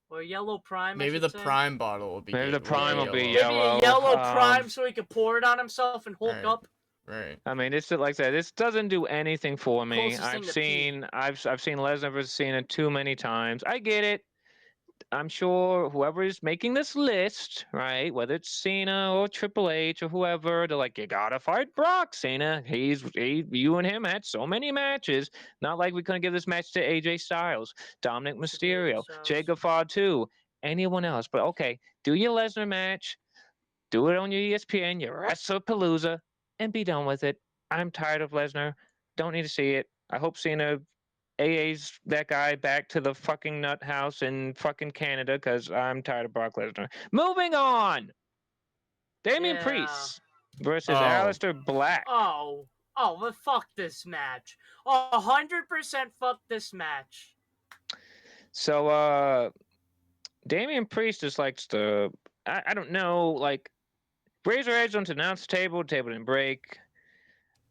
Or yellow Prime, Maybe I the should say? Prime bottle will be. Maybe the Prime will be Maybe yellow. a yellow Prime so he can pour it on himself and Hulk Right. up. Right. I mean, it's like I said, this doesn't do anything for me. Closest thing I've to seen Lesnar versus Cena too many times. I get it. I'm sure whoever is making this list, right, whether it's Cena or Triple H or whoever, they're like, you gotta fight Brock, Cena. You and him had so many matches. Not like we couldn't give this match to AJ Styles, Dominic Mysterio, Jay Gaffard too, anyone else. But okay, do your Lesnar match, do it on your ESPN, your WrestlePalooza, and be done with it. I'm tired of Lesnar. Don't need to see it. I hope Cena AA's that guy back to the fucking nut house in fucking Canada, because I'm tired of Brock Lesnar. Moving on. Damian Priest versus Aleister Black. Well, fuck this match. 100% fuck this match. So, Damian Priest just likes to, I don't know, like, Razor Edge on to announce the table didn't break.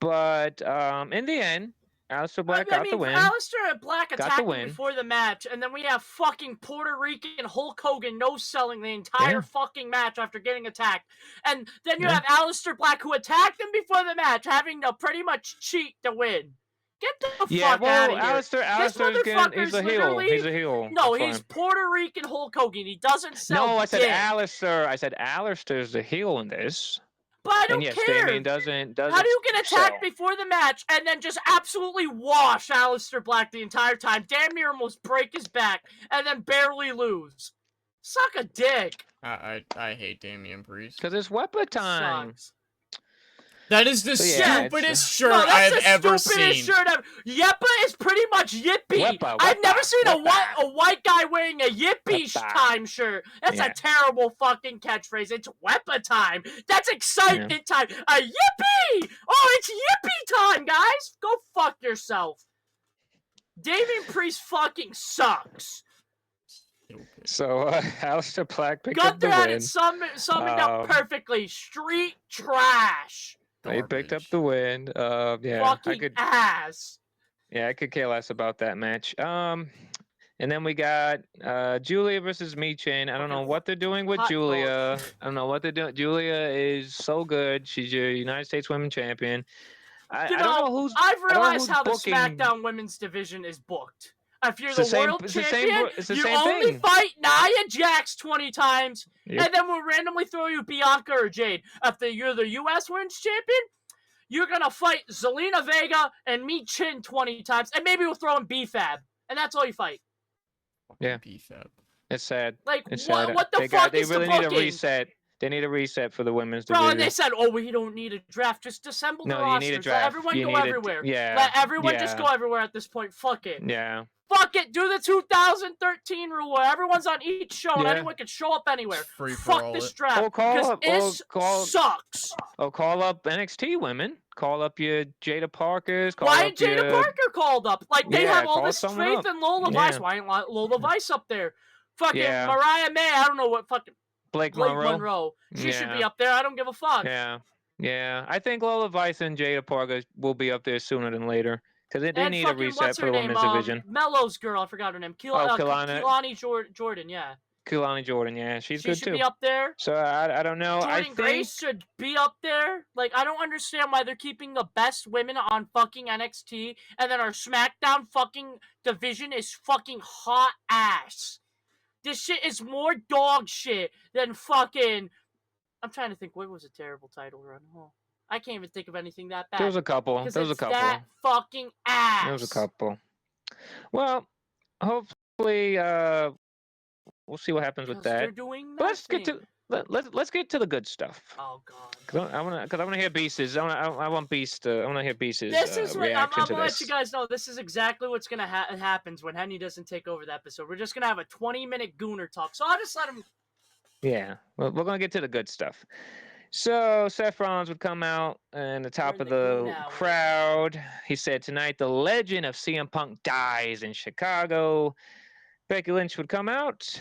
But in the end, Aleister Black got the win. Aleister Black attacked him before the match, and then we have fucking Puerto Rican Hulk Hogan no-selling the entire fucking match after getting attacked. And then you have Aleister Black, who attacked him before the match, having to pretty much cheat to win. Get the fuck out of here. He's a heel. He's a heel. No, he's Puerto Rican Hulk Hogan. He doesn't sell No, I said dick. Aleister. I said Aleister's the heel in this. But I don't and yes, care. Damian doesn't How do you get attacked before the match and then just absolutely wash Aleister Black the entire time? Damn near almost break his back and then barely lose. Suck a dick. I hate Damian Priest. Because it's weapon time. Sucks. That is the stupidest shirt I have ever seen. Shirt ever. Yeppa is pretty much yippee. Wepa, I've never seen a wepa. white guy wearing a yippee Wepa. time shirt. That's a terrible fucking catchphrase. It's Wepa time. That's excitement time. A yippee! Oh, it's yippee time, guys. Go fuck yourself. Damian Priest fucking sucks. So, Aleister Black picked up Gunther the had win. it summoned up perfectly. Street trash. They picked up the win. Fucking ass. Yeah, I could care less about that match. And then we got Julia versus Michin. I don't know what they're doing with Julia. I don't know what they're doing. Julia is so good. She's your United States Women's Champion. I don't know who's. I've realized how the booking... SmackDown Women's Division is booked. If you're the world it's champion, it's the you same only thing. fight Nia Jax 20 times, Yep. and then we'll randomly throw you Bianca or Jade. If you're the U.S. Women's Champion, you're going to fight Zelina Vega and Michin 20 times, and maybe we'll throw in B-Fab, and that's all you fight. Yeah. B-Fab. It's sad. Like, It's sad. what the fuck They is really the need a booking? reset. They need a reset for the women's Bro, division. and they said, "Oh, we don't need a draft. Just assemble the No, you need a rosters. draft. Let everyone You go need everywhere. yeah. Let everyone just yeah. go everywhere at this point. Fuck it. Yeah. Fuck it. Do the 2013 rule where everyone's on each show and Yeah. anyone can show up anywhere. Free for Fuck all this it. draft. Or call Because up. Or sucks. call up NXT women. Call up your Jada Parkers. Call Why up ain't Jada your... Parker called up? Like, they Yeah, have all call this someone faith up. in Lola Yeah. Vice. Why ain't Lola Vice up there? Fucking Yeah. Mariah May. I don't know what fucking... Blake Blake Monroe. Monroe. She should Yeah. be up there. I don't give a fuck. Yeah. Yeah. I think Lola Vice and Jada Parker will be up there sooner than later. Because they And need a fucking, reset what's for her the name? women's division. Mello's girl. I forgot her name. Kelani. Kelani Jordan, yeah. Kelani Jordan, yeah. She's She good should too. be up there. So I don't know. I Jordan think... Grace should be up there. Like, I don't understand why they're keeping the best women on fucking NXT, and then our SmackDown fucking division is fucking hot ass. This shit is more dog shit than fucking... I'm trying to think, what was a terrible title run? Oh, I can't even think of anything that bad. There was a couple. Because There was a it's couple. that fucking ass. There was a couple. Well, hopefully, we'll see what happens with 'Cause that. they're doing But let's get nothing. to let's get to the good stuff. Oh god. Cause I want to hear Beast's. I want Beast. I want to hear Beast's This is what I'm reaction to gonna let this. you guys know. This is exactly what's gonna happens when Henny doesn't take over the episode. We're just gonna have a 20-minute Gooner talk. So I'll just let him. Yeah, we're gonna get to the good stuff. So Seth Rollins would come out and the top We're of in the the Goon Hour. crowd. He said, "Tonight, the legend of CM Punk dies in Chicago." Becky Lynch would come out.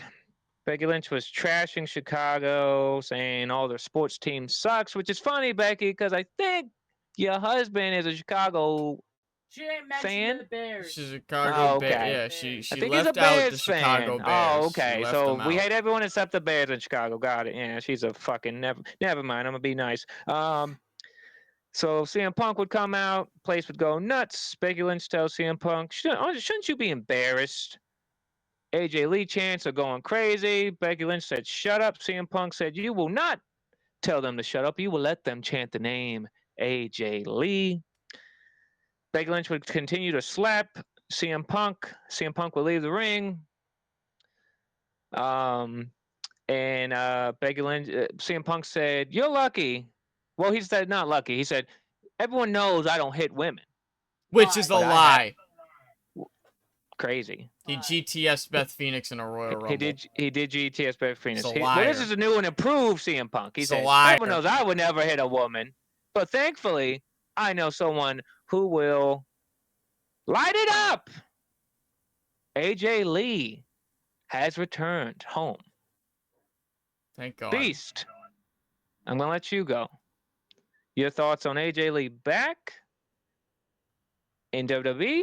Becky Lynch was trashing Chicago, saying all their sports team sucks, which is funny, Becky, because I think your husband is a Chicago She ain't mentioned fan? the Bears. She's a Chicago okay. Bear. Yeah, I she I think he's a left out the Bears Chicago fan. Bears. Oh, She okay. left So them we out. hate everyone except the Bears in Chicago. Got it. Yeah, she's a fucking never mind. I'm gonna be nice. So CM Punk would come out, place would go nuts. Becky Lynch tells CM Punk, shouldn't you be embarrassed? AJ Lee chants are going crazy. Becky Lynch said, shut up. CM Punk said, you will not tell them to shut up. You will let them chant the name AJ Lee. Becky Lynch would continue to slap CM Punk. CM Punk would leave the ring. And Becky Lynch, CM Punk said, you're lucky. Well, he said not lucky. He said, everyone knows I don't hit women. Which is a But I lie. Crazy. He GTS Beth Phoenix in a Royal Rumble. He did GTS Beth Phoenix. He's a Well, this liar. is a new and improved CM Punk. He He's a said, liar. everyone knows I would never hit a woman. But thankfully, I know someone who will light it up. AJ Lee has returned home. Thank God. Beast, I'm going to let you go. Your thoughts on AJ Lee back in WWE?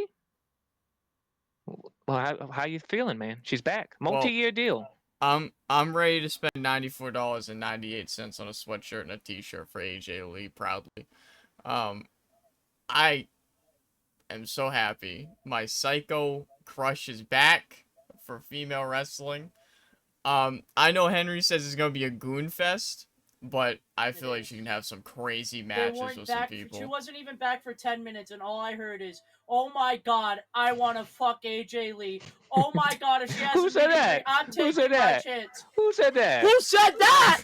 Well, how you feeling, man? She's back. Multi-year deal. I'm ready to spend $94.98 on a sweatshirt and a t-shirt for AJ Lee proudly. I am so happy. My psycho crush is back for female wrestling. I know Henry says it's gonna be a goon fest, but I feel like she can have some crazy matches with some people. She wasn't even back for 10 minutes, and all I heard is, "Oh my God, I want to fuck AJ Lee. Oh my God, if she has Who said that? I'm Who taking said my that? chance." Who said that? Who said that?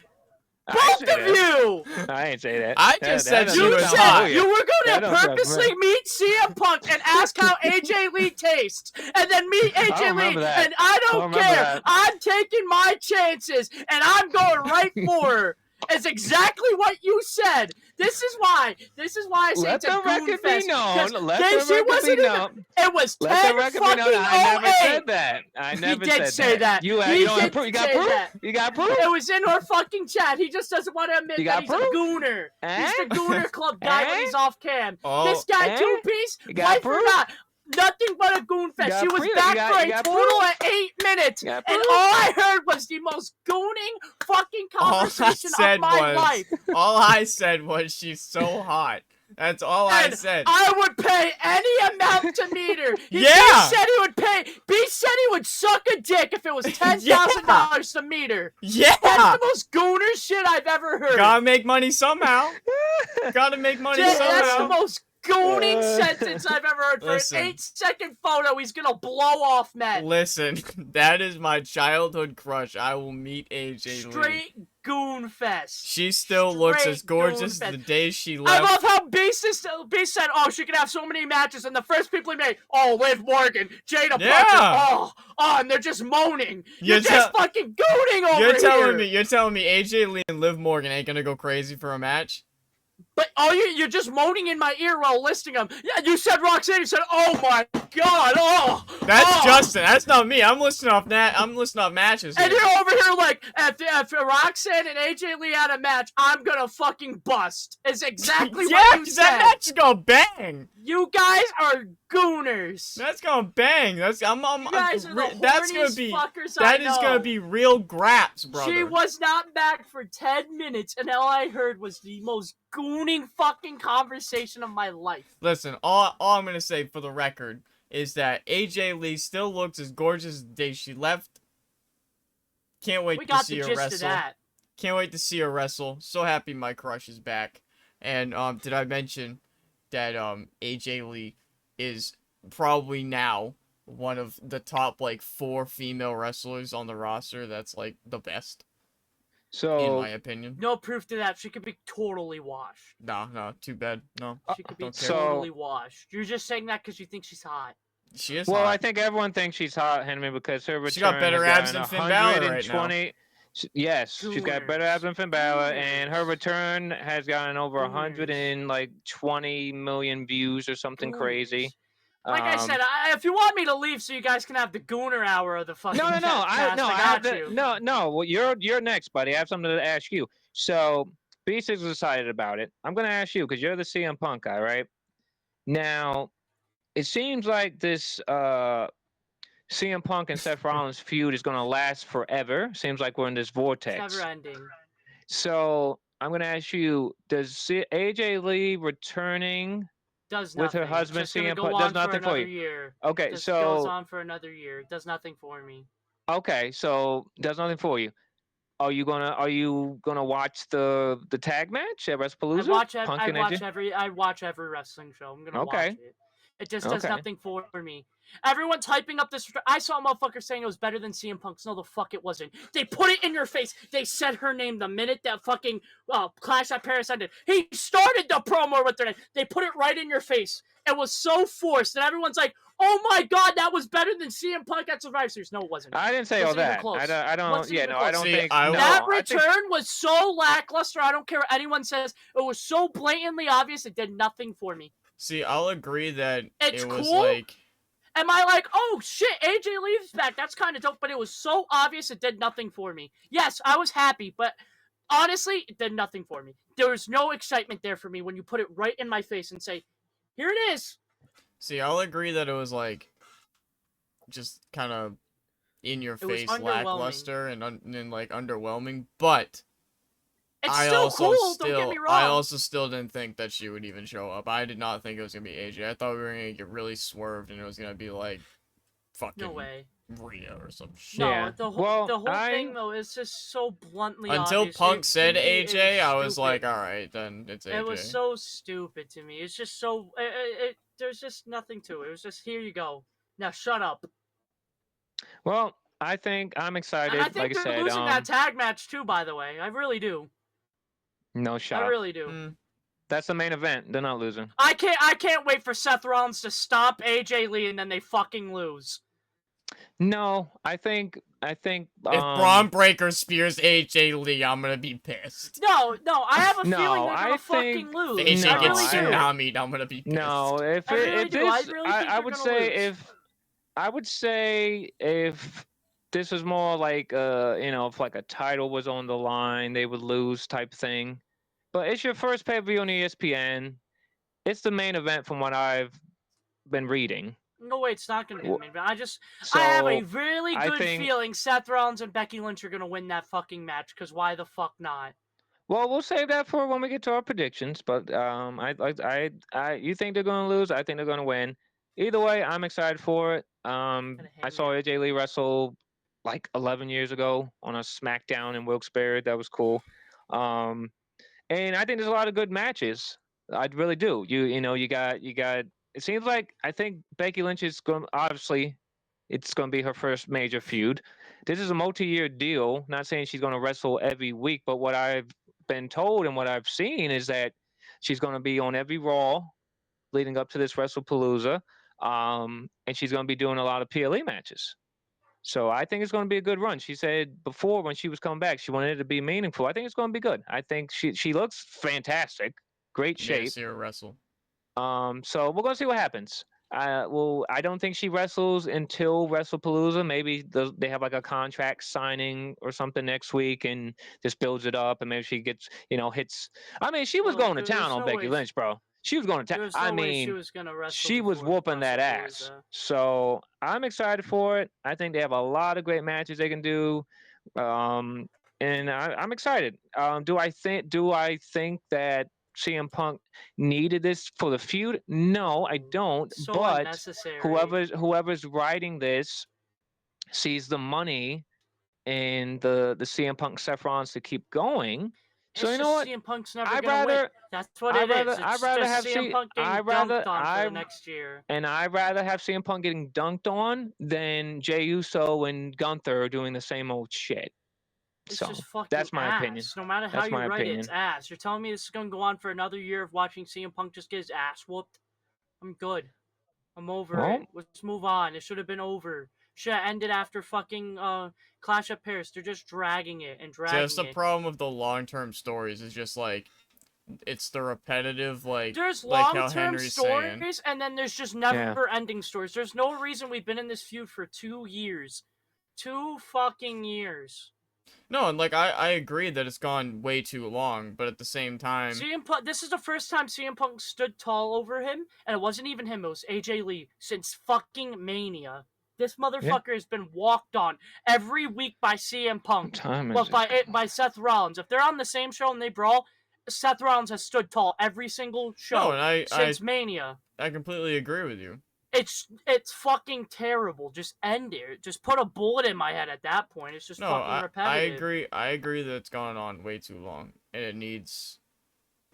I ain't Both say of that. you. I ain't say that. I just said that she You was doesn't said hot. sound you were That going to don't sound purposely familiar. meet CM Punk and ask how AJ Lee tastes, and then meet AJ Lee, remember that. and I don't remember care. that. I'm taking my chances, and I'm going right for her. It's exactly what you said. This is why I say Let it's a the goon record be fest. known. 'Cause Let they- the she record wasn't be even- known. It was Let the 10 record be fucking known. I never 08. said that. I never He did said say that. You, He you don't have did proof? You got say proof? that. You got proof? It was in our fucking chat. He just doesn't want to admit You that got he's a proof? gooner. Eh? He's the gooner club guy when Eh? he's off cam. Oh, This guy, eh? two-piece, You got wife or proof? not, nothing but a goon You fest. got She was proof? You back got- for you a got total proof? of 8 minutes. You got And proof? all I heard was the most gooning fucking all I conversation said of my was, life. all I said was she's so hot. That's all I And said. I would pay any amount to meet her. Yeah. He said he would pay. B said he would suck a dick if it was $10,000 to meet her. Yeah. That's the most gooner shit I've ever heard. Gotta make money somehow. Gotta make money That's the somehow. most gooning sentence I've ever heard. For Listen. an 8-second photo, he's gonna blow off men. Listen, that is my childhood crush. I will meet AJ Lee. Straight goon fest. She still looks as gorgeous goon the fest. day she I left. love how Beast said, "Oh, she can have so many matches," and the first people he made, "Oh, Liv Morgan, Jada Parker, and they're just moaning. You're just fucking gooning over here. You're telling me AJ Lee and Liv Morgan ain't gonna go crazy for a match? But you're just moaning in my ear while listing them. Yeah, you said Roxanne. You said, "Oh my God, oh." That's Justin. That's not me. I'm listing off matches. And you're over here like, if Roxanne and AJ Lee had a match, I'm gonna fucking bust. Is exactly what you said. That match is gonna bang. You guys are gooners. That's gonna bang. That is gonna be real graps, brother. She was not back for 10 minutes, and all I heard was the most gooning fucking conversation of my life. Listen, all I'm gonna say for the record is that AJ Lee still looks as gorgeous the day she left. Can't wait to see her wrestle. Can't wait to see her wrestle. So happy my crush is back. And did I mention that AJ Lee is probably now one of the top like 4 female wrestlers on the roster that's like the best. So, in my opinion. No proof to that. She could be totally washed. No, too bad. No. She could be totally washed. You're just saying that because you think she's hot. She is hot. I think everyone thinks she's hot, Henry, because her return. She got better abs than Finn Balor right now. Yes, she's got better abs than Finn Balor, and her return has gotten over 120 million views or something crazy. Like I said, if you want me to leave so you guys can have the gooner hour of the fucking No, well, you're next, buddy. I have something to ask you. So, B6 was excited about it. I'm going to ask you, because you're the CM Punk guy, right? Now, it seems like this CM Punk and Seth Rollins feud is going to last forever. Seems like we're in this vortex. It's never ending. So, I'm going to ask you, does AJ Lee returning with her husband CM Punk does nothing for you? Year. Okay, just so goes on for another year. It does nothing for me. Okay, so does nothing for you. Are you gonna watch the tag match at WrestlePalooza? I watch every wrestling show. I'm gonna watch it. It just does nothing for me. Everyone's hyping up this. I saw a motherfucker saying it was better than CM Punk's. No, the fuck it wasn't. They put it in your face. They said her name the minute that fucking Clash at Paris ended. He started the promo with her name. They put it right in your face. It was so forced, and everyone's like, "Oh my God, that was better than CM Punk at Survivor Series." No, it wasn't. I didn't say all that. I don't. Yeah, no, I don't think that return was so lackluster. I don't care what anyone says. It was so blatantly obvious. It did nothing for me. See, I'll agree that it was cool. Like. Am I like, oh shit, AJ Lee's back? That's kind of dope, but it was so obvious it did nothing for me. Yes, I was happy, but honestly, it did nothing for me. There was no excitement there for me when you put it right in my face and say, here it is. See, I'll agree that it was like, just kind of in your face, lackluster and like underwhelming, but it's still cool, don't get me wrong. I also still didn't think that she would even show up. I did not think it was going to be AJ. I thought we were going to get really swerved and it was going to be like fucking Rhea or some shit. No, the whole thing, though, is just so bluntly Until obvious. Punk said AJ, I was like, alright, then it's AJ. It was so stupid to me. It's just so... there's just nothing to it. It was just, here you go. Now shut up. Well, I think I'm excited. And I think they're losing that tag match, too, by the way. I really do. No shot. I really do. That's the main event. They're not losing. I can't wait for Seth Rollins to stop AJ Lee and then they fucking lose. No, I think if Braun Breaker spears AJ Lee, I'm gonna be pissed. No, I have a feeling they're gonna fucking lose. If AJ gets tsunami'd, I'm gonna be pissed. No, I would say if this was more like if like a title was on the line, they would lose type thing. But it's your first pay-per-view on ESPN. It's the main event from what I've been reading. No way, it's not going to be the main event. I have a really good feeling Seth Rollins and Becky Lynch are going to win that fucking match, because why the fuck not? Well, we'll save that for when we get to our predictions. But you think they're going to lose? I think they're going to win. Either way, I'm excited for it. I saw AJ Lee wrestle like 11 years ago on a SmackDown in Wilkes-Barre. That was cool. And I think there's a lot of good matches. I really do. You got. It seems like I think Becky Lynch is going. Obviously, it's going to be her first major feud. This is a multi-year deal. Not saying she's going to wrestle every week, but what I've been told and what I've seen is that she's going to be on every Raw leading up to this WrestlePalooza, and she's going to be doing a lot of PLE matches. So I think it's going to be a good run. She said before when she was coming back, she wanted it to be meaningful. I think it's going to be good. I think she looks fantastic, great Yeah, shape. see her wrestle. So we're gonna see what happens. I don't think she wrestles until WrestlePalooza. Maybe they have like a contract signing or something next week, and just builds it up, and maybe she gets, hits. I mean, she was Well, going to town there's on no Becky way. Lynch, bro. She was going to town. There's I no way she mean, was gonna wrestle she was before whooping that ass. WrestlePalooza. So I'm excited for it. I think they have a lot of great matches they can do. Um, and I'm excited. Do I think that CM Punk needed this for the feud? No, I don't. So But unnecessary. whoever's writing this sees the money in the CM Punk Seth Rollins to keep going. So It's you know just what? CM Punk's never I'd gonna win. rather That's what I'd it rather is. I'd It's rather just have CM Punk getting I'd rather dunked on for I the next year. and I'd rather have CM Punk getting dunked on than Jey Uso and Gunther doing the same old shit. It's So just fucking that's my opinion. ass. No matter how That's you my write it, it's opinion. ass. You're telling me this is gonna go on for another year of watching CM Punk just get his ass whooped? I'm good. I'm over Well, it. Let's move on. It should have been over. Should have ended after fucking Clash of Paris. They're just dragging it and See, that's dragging the it. problem with the long-term stories. Is just like it's the repetitive, There's like how long-term Henry's saying. stories, and then there's just yeah. never-ending stories. There's no reason we've been in this feud for 2 years. 2 fucking years. No, and like I agree that it's gone way too long, but at the same time, CM Punk, this is the first time CM Punk stood tall over him, and it wasn't even him, it was AJ Lee, since fucking Mania. This motherfucker has been walked on every week by CM Punk. What time is Well, it? by Seth Rollins. If they're on the same show and they brawl, Seth Rollins has stood tall every single show no, and since Mania. I completely agree with you. It's fucking terrible. Just end it. Just put a bullet in my head at that point. It's just No, fucking repetitive. I agree that it's gone on way too long, and it needs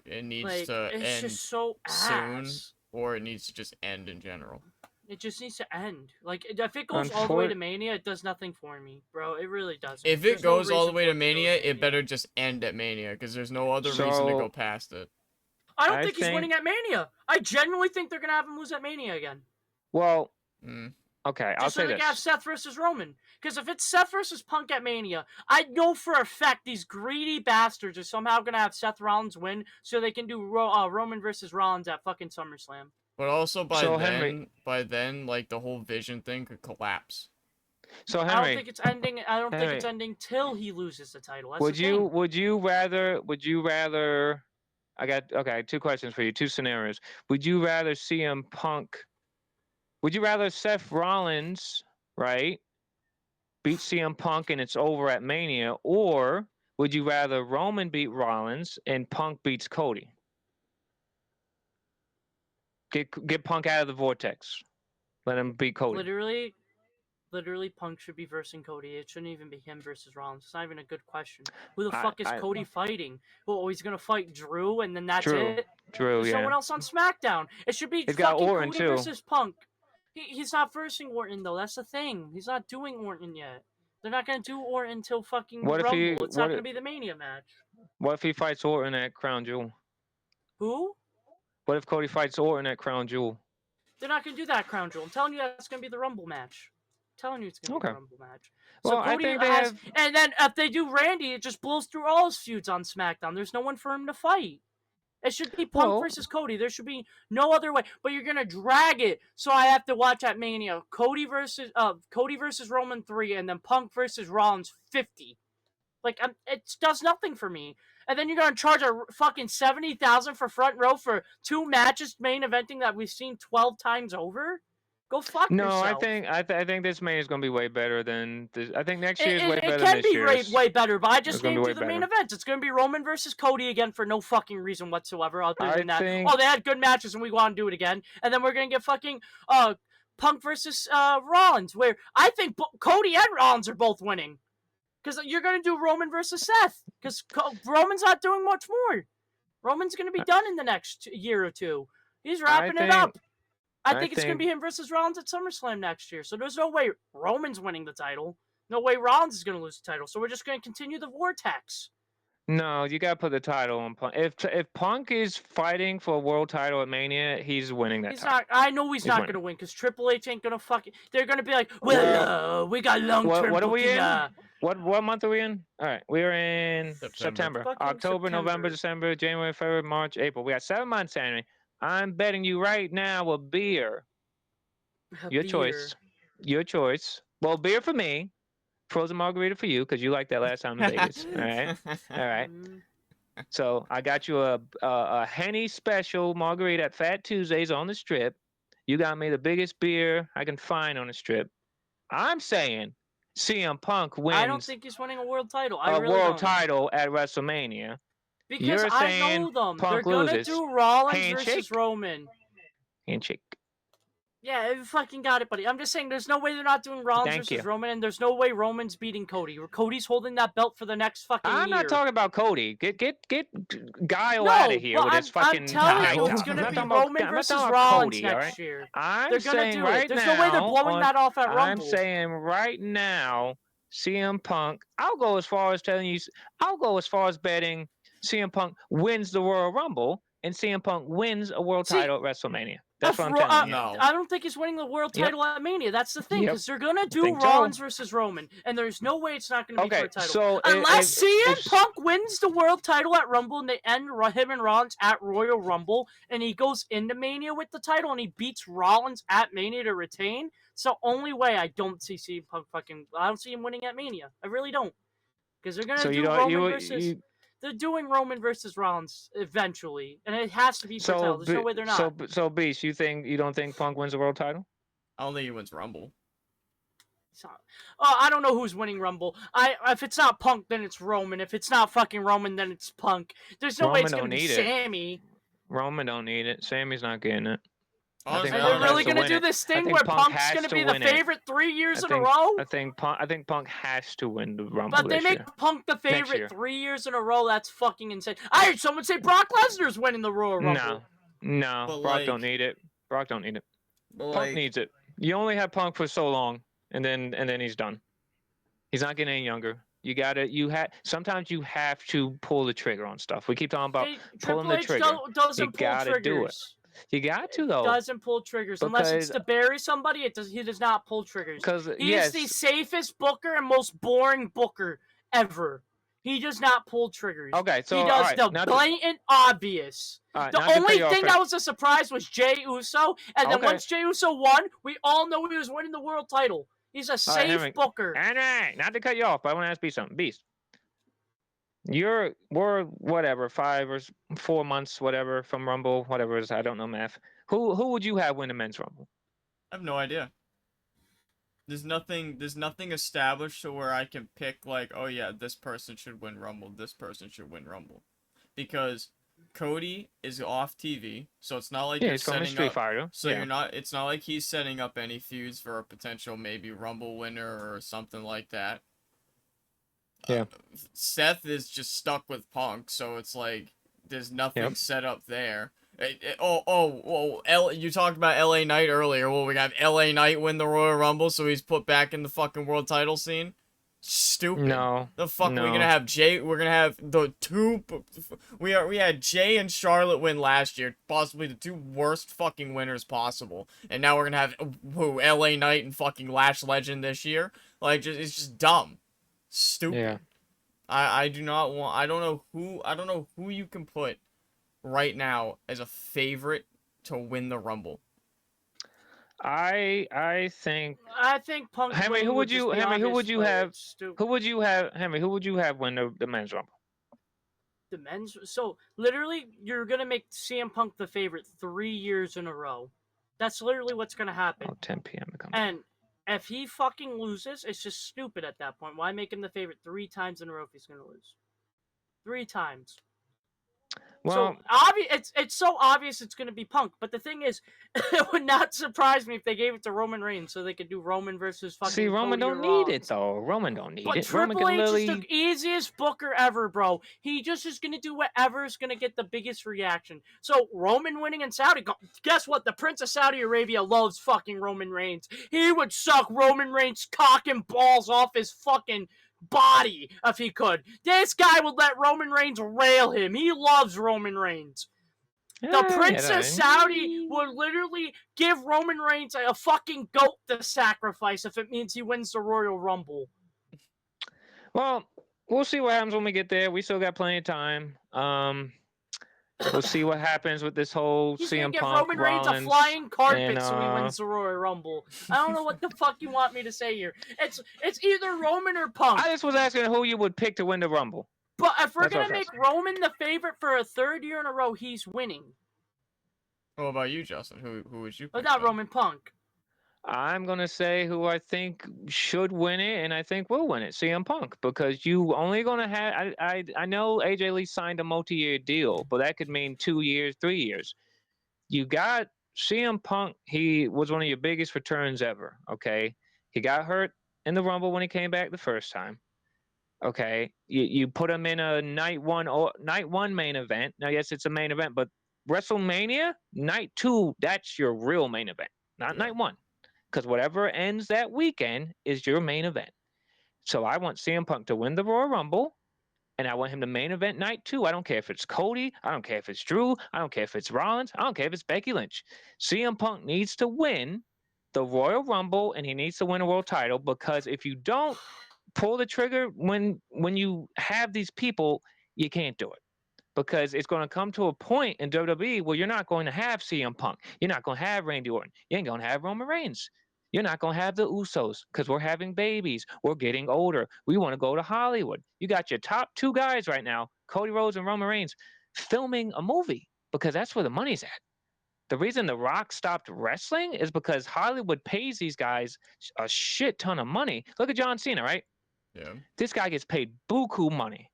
Like, to it's end just so soon, ass. or it needs to just end in general. It just needs to end. Like, if it goes all the way to Mania, it does nothing for me, bro. It really doesn't. If it goes all the way to Mania, it better just end at Mania, because there's no other reason to go past it. I don't think he's winning at Mania. I genuinely think they're gonna have him lose at Mania again. Well, okay, I'll just so say they this. can have Seth versus Roman. Because if it's Seth versus Punk at Mania, I know for a fact these greedy bastards are somehow gonna have Seth Rollins win, so they can do Roman versus Rollins at fucking SummerSlam. But also by then, like the whole Vision thing could collapse. So Henry, I don't think it's ending. I don't think it's ending till he loses the title. That's would the thing. would you rather? I got 2 questions for you, 2 scenarios. Would you rather CM Punk? Would you rather Seth Rollins, right, beat CM Punk and it's over at Mania, or would you rather Roman beat Rollins and Punk beats Cody? Get Punk out of the vortex. Let him beat Cody. Literally, Punk should be versing Cody. It shouldn't even be him versus Rollins. It's not even a good question. Who the fuck is Cody fighting? Oh, he's gonna fight Drew, and then that's it? Drew, There's someone else on SmackDown. It should be fucking Orton, Cody versus Punk. He's not versing Orton, though. That's the thing. He's not doing Orton yet. They're not gonna do Orton until fucking Rumble. It's not gonna be the Mania match. What if he fights Orton at Crown Jewel? Who? What if Cody fights Orton at Crown Jewel? They're not gonna do that Crown Jewel. I'm telling you that's gonna be the Rumble match. Telling you it's gonna be the Rumble match. So well, Cody and then if they do Randy, it just blows through all his feuds on SmackDown. There's no one for him to fight. It should be Punk versus Cody. There should be no other way. But you're gonna drag it, so I have to watch at Mania Cody versus Roman 3, and then Punk versus Rollins 50. Like it does nothing for me. And then you're gonna charge a fucking $70,000 for front row for 2 matches main eventing that we've seen 12 times over. Go fuck yourself. No, I think this Mania is gonna be way better than this. I think next year is way better than this year. It can be way better, but I just named you the main events. It's gonna be Roman versus Cody again for no fucking reason whatsoever. Other than that, oh, they had good matches and we want to do it again. And then we're gonna get fucking Punk versus Rollins, where I think Cody and Rollins are both winning. Because you're going to do Roman versus Seth. Because Roman's not doing much more. Roman's going to be done in the next year or two. He's wrapping it up. I think it's going to be him versus Rollins at SummerSlam next year. So there's no way Roman's winning the title. No way Rollins is going to lose the title. So we're just going to continue the vortex. No, you got to put the title on Punk. If Punk is fighting for a world title at Mania, he's winning that title. I know he's not going to win because Triple H ain't going to fucking... They're going to be like, well, we got long-term What are we booking, in? What month are we in? All right, we're in September. October, November, December, January, February, March, April. We got 7 months, Henry. I'm betting you right now a beer. Your choice. Your choice. Well, beer for me. Frozen margarita for you because you liked that last time in Vegas. All right. All right. So I got you a Henny special margarita at Fat Tuesdays on the Strip. You got me the biggest beer I can find on the Strip. I'm saying CM Punk wins. I don't think he's winning a world title. World title at WrestleMania. Because I know them. They're gonna do Rollins versus Roman. Handshake. Yeah, you fucking got it, buddy. I'm just saying there's no way they're not doing Rollins versus Roman, and there's no way Roman's beating Cody. Cody's holding that belt for the next fucking year. I'm not talking about Cody. Get Guile out of here with his fucking... I'm telling you, it's going to be Roman versus Rollins next year. I'm saying right now... There's no way they're blowing that off at Rumble. I'm saying right now, CM Punk... I'll go as far as betting CM Punk wins the Royal Rumble, and CM Punk wins a world title at WrestleMania. That's what I'm telling you. I don't think he's winning the world title at Mania. That's the thing, because they're gonna do Rollins versus Roman, and there's no way it's not gonna be for a title. So unless CM Punk wins the world title at Rumble and they end him and Rollins at Royal Rumble, and he goes into Mania with the title and he beats Rollins at Mania to retain. It's the only way I don't see CM Punk I don't see him winning at Mania. I really don't, because they're gonna do Roman versus. They're doing Roman versus Rollins eventually, and it has to be for title. There's no way they're not. So Beast, you don't think Punk wins the world title? I don't think he wins Rumble. I don't know who's winning Rumble. If it's not Punk, then it's Roman. If it's not fucking Roman, then it's Punk. There's no way it's gonna be Sammy. Roman don't need it. Sammy's not getting it. Are they really gonna do this thing where Punk's gonna be the favorite 3 years in a row? I think Punk has to win the Rumble. But they make Punk the favorite 3 years in a row. That's fucking insane. I heard someone say Brock Lesnar's winning the Royal Rumble. No, Brock don't need it. Punk needs it. You only have Punk for so long, and then he's done. He's not getting any younger. Sometimes you have to pull the trigger on stuff. We keep talking about pulling the trigger. You gotta do it. You got to, though. Doesn't pull triggers unless it's to bury somebody. He does not pull triggers. He's the safest booker and most boring booker ever. He does not pull triggers. Okay, so he does the blatant obvious. The only thing that was a surprise was Jey Uso, and then once Jey Uso won, we all know he was winning the world title. He's a safe booker. Henry, not to cut you off, but I want to ask you something. Beast. We're whatever 5 or 4 months, whatever, from Rumble, whatever it is. I don't know math. Who would you have win the men's Rumble? I have no idea. There's nothing established to where I can pick like, oh yeah, this person should win Rumble, this person should win Rumble, because Cody is off TV, so it's not like he's setting Street Fighter. So it's not like he's setting up any feuds for a potential maybe Rumble winner or something like that. Yeah. Seth is just stuck with Punk, so it's like there's nothing set up there. You talked about LA Knight earlier. Well, we got LA Knight win the Royal Rumble, so he's put back in the fucking world title scene. Stupid. No. The fuck we're gonna have Jay. We're gonna have the two. We had Jay and Charlotte win last year, possibly the two worst fucking winners possible, and now we're gonna have LA Knight and fucking Lash Legend this year. Like, it's just dumb. Stupid. Yeah. I don't know who you can put right now as a favorite to win the Rumble. I think Punk. Henry, who would you have win the men's Rumble? The men's, so literally you're gonna make CM Punk the favorite 3 years in a row. That's literally what's gonna happen. 10 p.m. And if he fucking loses, it's just stupid at that point. Why make him the favorite 3 times in a row if he's gonna lose? 3 times. Well, it's so obvious it's gonna be Punk. But the thing is, it would not surprise me if they gave it to Roman Reigns so they could do Roman versus fucking. see, Roman Cody don't or need Rollins. it though. Roman don't need But it. Roman Triple can H literally. is the easiest booker ever, bro. He just is gonna do whatever is gonna get the biggest reaction. So Roman winning in Saudi, guess what? The Prince of Saudi Arabia loves fucking Roman Reigns. He would suck Roman Reigns' cock and balls off his fucking body if he could. This guy would let Roman Reigns rail him. He loves Roman Reigns. The Prince of Saudi would literally give Roman Reigns a fucking goat to sacrifice if it means he wins the Royal Rumble. Well, we'll see what happens when we get there. We still got plenty of time. We'll see what happens with this whole He's CM gonna give Punk, Roman Reigns Rollins, a flying carpet and, so he wins the Royal Rumble. I don't know what the fuck you want me to say here. It's either Roman or Punk. I just was asking who you would pick to win the Rumble. But if we're That's what gonna I make was Roman the favorite for a third year in a row, he's winning. What about you, Justin? Who would you pick? But not then? Roman Punk. I'm gonna say who I think should win it, and I think will win it, CM Punk, because you only gonna have. I know AJ Lee signed a multi-year deal, but that could mean 2 years, 3 years. You got CM Punk. He was one of your biggest returns ever. Okay, he got hurt in the Rumble when he came back the first time. Okay, you put him in a night one main event. Now, yes, it's a main event, but WrestleMania night 2, that's your real main event, not night 1. Because whatever ends that weekend is your main event. So I want CM Punk to win the Royal Rumble, and I want him to main event night 2. I don't care if it's Cody. I don't care if it's Drew. I don't care if it's Rollins. I don't care if it's Becky Lynch. CM Punk needs to win the Royal Rumble, and he needs to win a world title, because if you don't pull the trigger when you have these people, you can't do it. Because it's going to come to a point in WWE where you're not going to have CM Punk. You're not going to have Randy Orton. You ain't going to have Roman Reigns. You're not going to have the Usos because we're having babies. We're getting older. We want to go to Hollywood. You got your top 2 guys right now, Cody Rhodes and Roman Reigns, filming a movie because that's where the money's at. The reason The Rock stopped wrestling is because Hollywood pays these guys a shit ton of money. Look at John Cena, right? Yeah. This guy gets paid buku money.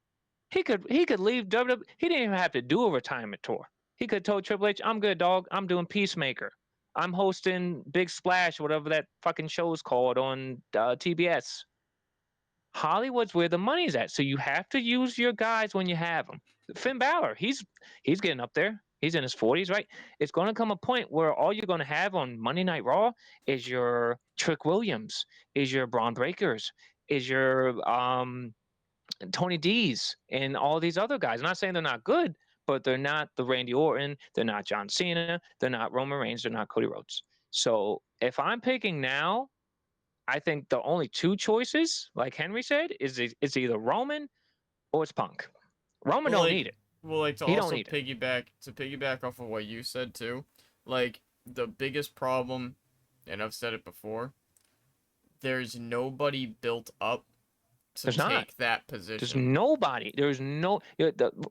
He could leave WWE. He didn't even have to do a retirement tour. He could have told Triple H, "I'm good, dog. I'm doing Peacemaker. I'm hosting Big Splash, whatever that fucking show is called on TBS." Hollywood's where the money's at, so you have to use your guys when you have them. Finn Balor, he's getting up there. He's in his 40s, right? It's going to come a point where all you're going to have on Monday Night Raw is your Trick Williams, is your Braun Breakers, is your Tony D's, and all these other guys. I'm not saying they're not good, but they're not the Randy Orton. They're not John Cena. They're not Roman Reigns. They're not Cody Rhodes. So if I'm picking now, I think the only 2 choices, like Henry said, is it's either Roman or it's Punk. Roman don't need it. Well, like to He also don't need piggyback off of what you said too, like the biggest problem, and I've said it before, there's nobody built up to take that position. There's nobody. There's no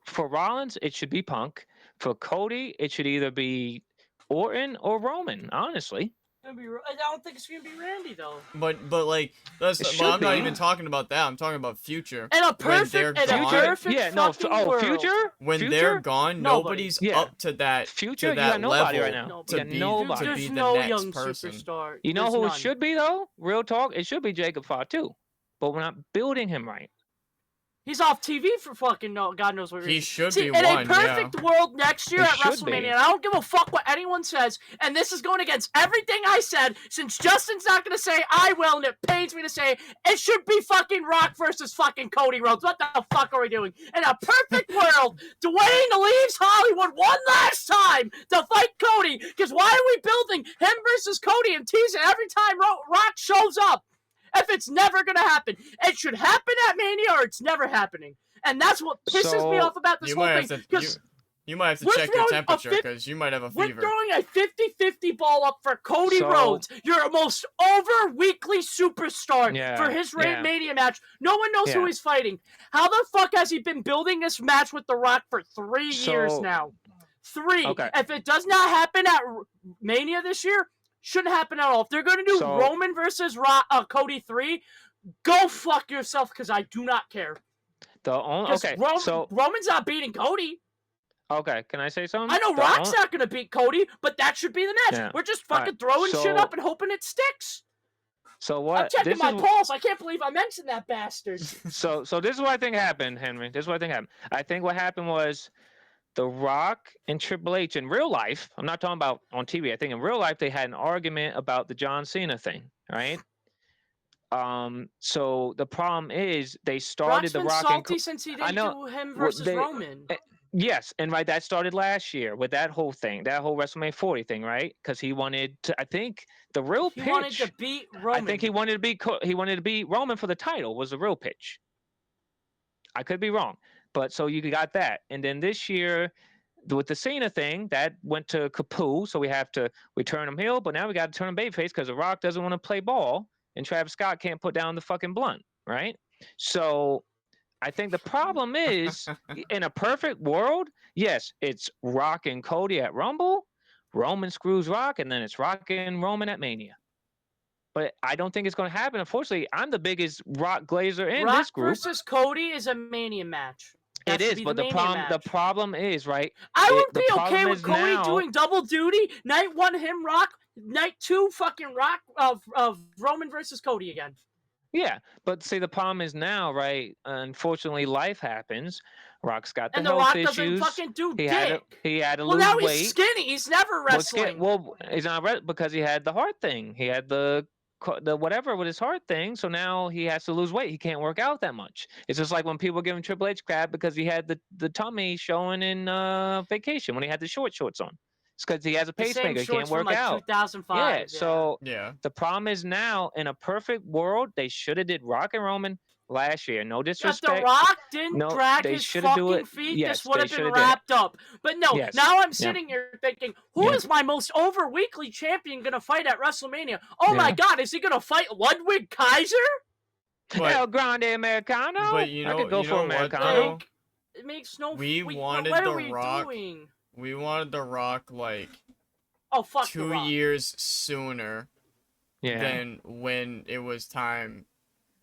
for Rollins, it should be Punk. For Cody, it should either be Orton or Roman, honestly. I don't think it's gonna be Randy though. But like that's. Well, I'm not even talking about that. I'm talking about future. And a perfect future. When they're gone, nobody's up to that. Future, to that you got nobody level right now. To be There's the no next young person. superstar. You know There's who none. it should be though? Real talk, it should be Jacob Fatu. But we're not building him right. He's off TV for fucking God knows what reason. He should See, be in one, a perfect world next year He at should WrestleMania, be. and I don't give a fuck what anyone says, and this is going against everything I said, since Justin's not going to say I will, and it pains me to say, it should be fucking Rock versus fucking Cody Rhodes. What the fuck are we doing? In a perfect world, Dwayne leaves Hollywood one last time to fight Cody, because why are we building him versus Cody and teasing every time Rock shows up? If it's never going to happen, it should happen at Mania or it's never happening. And that's what pisses me off about this whole thing. You might have to check your temperature because you might have a fever. We're throwing a 50-50 ball up for Cody Rhodes, your most over weekly superstar, for his Mania match. No one knows who he's fighting. How the fuck has he been building this match with The Rock for 3 years now? 3. Okay. If it does not happen at Mania this year, shouldn't happen at all. If they're going to do Roman versus Cody 3, go fuck yourself because I do not care. Roman's not beating Cody. Okay, can I say something? I know Rock's not gonna beat Cody, but that should be the match. Yeah. We're just All fucking right, throwing shit so- up and hoping it sticks. So I'm what? checking This my is pulse. I can't believe I mentioned that bastard. so this is what I think happened, Henry. This is what I think happened. I think what happened was The Rock and Triple H in real life. I'm not talking about on TV. I think in real life they had an argument about the John Cena thing, right? So the problem is they started Rock's the been Rock salty and since he I didn't know do him well, versus Roman. yes, and right that started last year with that whole thing, that whole WrestleMania 40 thing, right? Because he wanted to. I think the real He wanted to pitch. beat Roman. I think he wanted to beat Roman for the title was the real pitch. I could be wrong, but so you got that, and then this year with the Cena thing that went to kapoo. So we turn him heel, but now we got to turn him babyface because The Rock doesn't want to play ball, and Travis Scott can't put down the fucking blunt, right? So I think the problem is in a perfect world, yes, it's Rock and Cody at Rumble, Roman screws Rock, and then it's Rock and Roman at Mania. But I don't think it's going to happen. Unfortunately, I'm the biggest Rock glazer in Rock this group. versus Cody is a Mania match. That It should is, be but the problem is right. I would the be problem okay with is Cody now- doing double duty. Night 1 him Rock, night 2 fucking Rock of Roman versus Cody again. Yeah, but see, the problem is now, right? Unfortunately, life happens. Rock's got the And the health Rock issues. doesn't fucking do he dick. had to Well, lose now weight. he's skinny. He's never wrestling. Well, he's not because he had the heart thing. He had the whatever with his heart thing. So now he has to lose weight. He can't work out that much. It's just like when people give him Triple H crap because he had the tummy showing in Vacation when he had the shorts on. It's because he has a The same pacemaker. He shorts can't from work like out. 2005. Yeah. So Yeah. the problem is now in a perfect world, they should have did Rock and Roman last year. No If disrespect. The Rock didn't No, drag they his shoulda do fucking it. feet, Yes, this would they have been shoulda did it. wrapped up. But no, Yes. now I'm Yeah. sitting here thinking, who Yeah. is my most over weekly champion going to fight at WrestleMania? Oh my Yeah. God, is he going to fight Ludwig Kaiser? El Grande Americano. But you know, I could go you for know what, Americano. though? Like, it makes no. We wanted what The are we Rock- doing? We wanted The Rock like Oh fuck The 2 Rock. years sooner Yeah. than when it was time.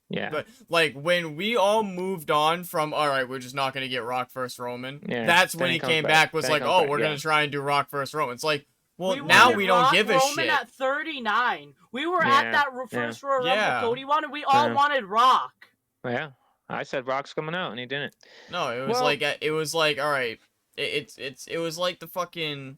Yeah. But like when we all moved on from, all right, we're just not gonna get Rock versus Roman. Yeah, That's then when he he comes came back. back. Was Then he like, comes oh, back, we're yeah. gonna try and do Rock versus Roman. It's like, well, We now wanted we don't Rock give a Roman shit. at 39. We were Yeah, at that first Royal Rumble. Yeah. Cody wanted. We all wanted Rock. Yeah. I said Rock's coming out, and he didn't. No, it was like, all right, it was like the fucking.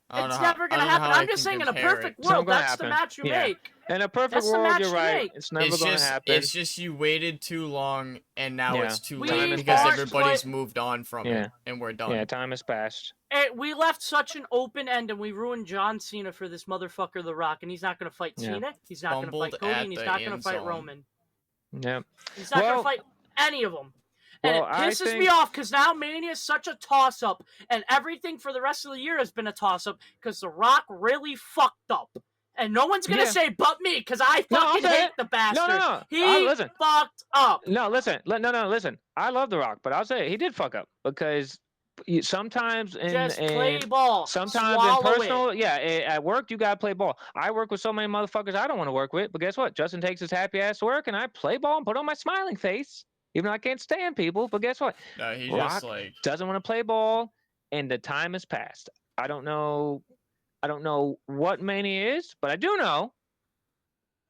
I don't It's know how- never I gonna don't know happen. how I I'm just can saying, in a compare perfect it. It's not world, gonna that's the happen. match you Yeah. make. In a perfect That's the world, match you're you right. make. It's never going to happen. It's just you waited too long, and now Yeah. it's too We late has because passed. everybody's moved on from Yeah. it, and we're done. Yeah, time has passed. We left such an open end, and we ruined John Cena for this motherfucker, The Rock, and he's not gonna fight Yeah. Cena. He's not gonna Fumbled fight Cody, at and he's the not gonna end fight zone. Roman. Yeah. He's not gonna Well- fight any of them. And Well, it I pisses me think- off because now Mania is such a toss-up, and everything for the rest of the year has been a toss-up because The Rock really fucked up. And no one's gonna Yeah. say but me because I No, I'll fucking say hate it. the bastard. No. He Listen. fucked up. No, listen. Listen. I love The Rock, but I'll say he did fuck up because sometimes Just play ball. sometimes Swallow in personal, it. at work you gotta play ball. I work with so many motherfuckers I don't want to work with, but guess what? Justin takes his happy ass to work, and I play ball and put on my smiling face, even though I can't stand people. But guess what? No, he Rock just like doesn't want to play ball, and the time has passed. I don't know what Mania is, but I do know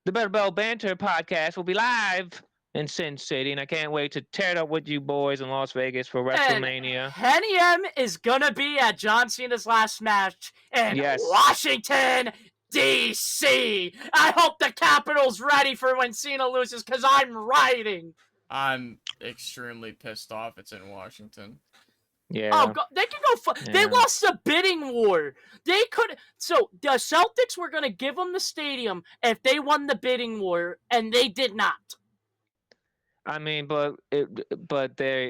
the Better Bell Banter podcast will be live in Sin City, and I can't wait to tear it up with you boys in Las Vegas for WrestleMania. Henny M is gonna be at John Cena's last match in Yes. Washington, D.C. I hope the Capitol's ready for when Cena loses, because I'm riding. I'm extremely pissed off. It's in Washington. Yeah. Oh, they can go. They Yeah. lost the bidding war. They could. So the Celtics were gonna give them the stadium if they won the bidding war, and they did not. I mean, but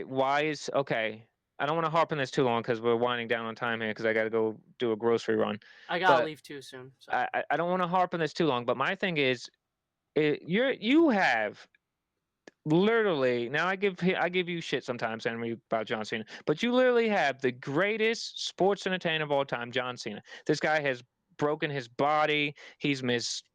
why is okay? I don't want to harp on this too long because we're winding down on time here because I got to go do a grocery run. I gotta But leave too soon. So. I don't want to harp on this too long, but my thing is, you have literally now I give you shit sometimes, Henry, about John Cena, but you literally have the greatest sports entertainer of all time, John Cena. This guy has broken his body. He's missed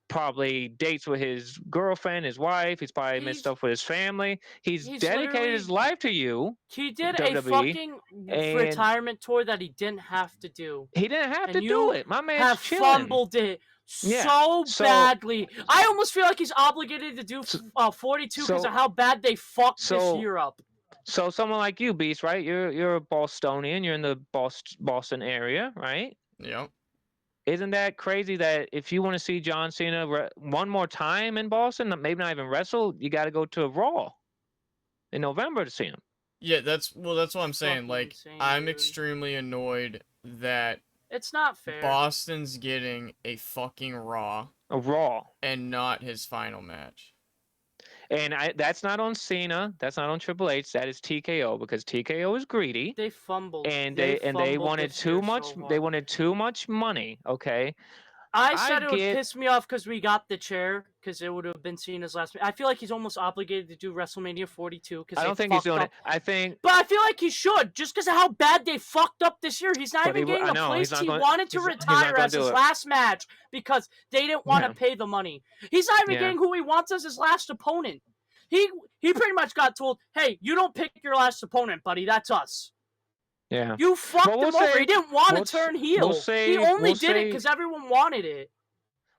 probably dates with his girlfriend, his wife. He's probably missed He's stuff with his family. He's he's dedicated his literally life to you, he did a WWE, fucking and retirement tour that he didn't have to do. he didn't have And to do you it. My man's have chilling. fumbled it Yeah. so So badly. I almost feel like he's obligated to do 42 because so of how bad they fucked this so year up. so someone like you, Beast, right? You're a Bostonian. You're in the Boston area, right? Yep. Isn't that crazy that if you want to see John Cena one more time in Boston, maybe not even wrestle, you got to go to Raw in November to see him? Yeah, that's what I'm saying. Fucking Like, insane, I'm dude. extremely annoyed that It's not fair. Boston's getting a fucking Raw A Raw. and not his final match. And that's not on Cena. That's not on Triple H. That is TKO because TKO is greedy. They fumbled. And they fumbled wanted this too year much. so They hard. wanted too much money. Okay. I said it would get- piss me off because we got the chair, because it would have been Cena's last. I feel like he's almost obligated to do WrestleMania 42 because I don't think he's doing it. I think. But I feel like he should, just because of how bad they fucked up this year. He's not But even he- getting I the know, he's place not he gonna- wanted to he's not retire gonna as do his it. last match because they didn't want to Yeah. pay the money. He's not even Yeah. getting who he wants as his last opponent. He pretty much got told, "Hey, you don't pick your last opponent, buddy. That's us." Yeah. You fucked Well, we'll him over. say- He didn't want to we'll turn s- heel. we'll He only we'll did it say- because everyone wanted it.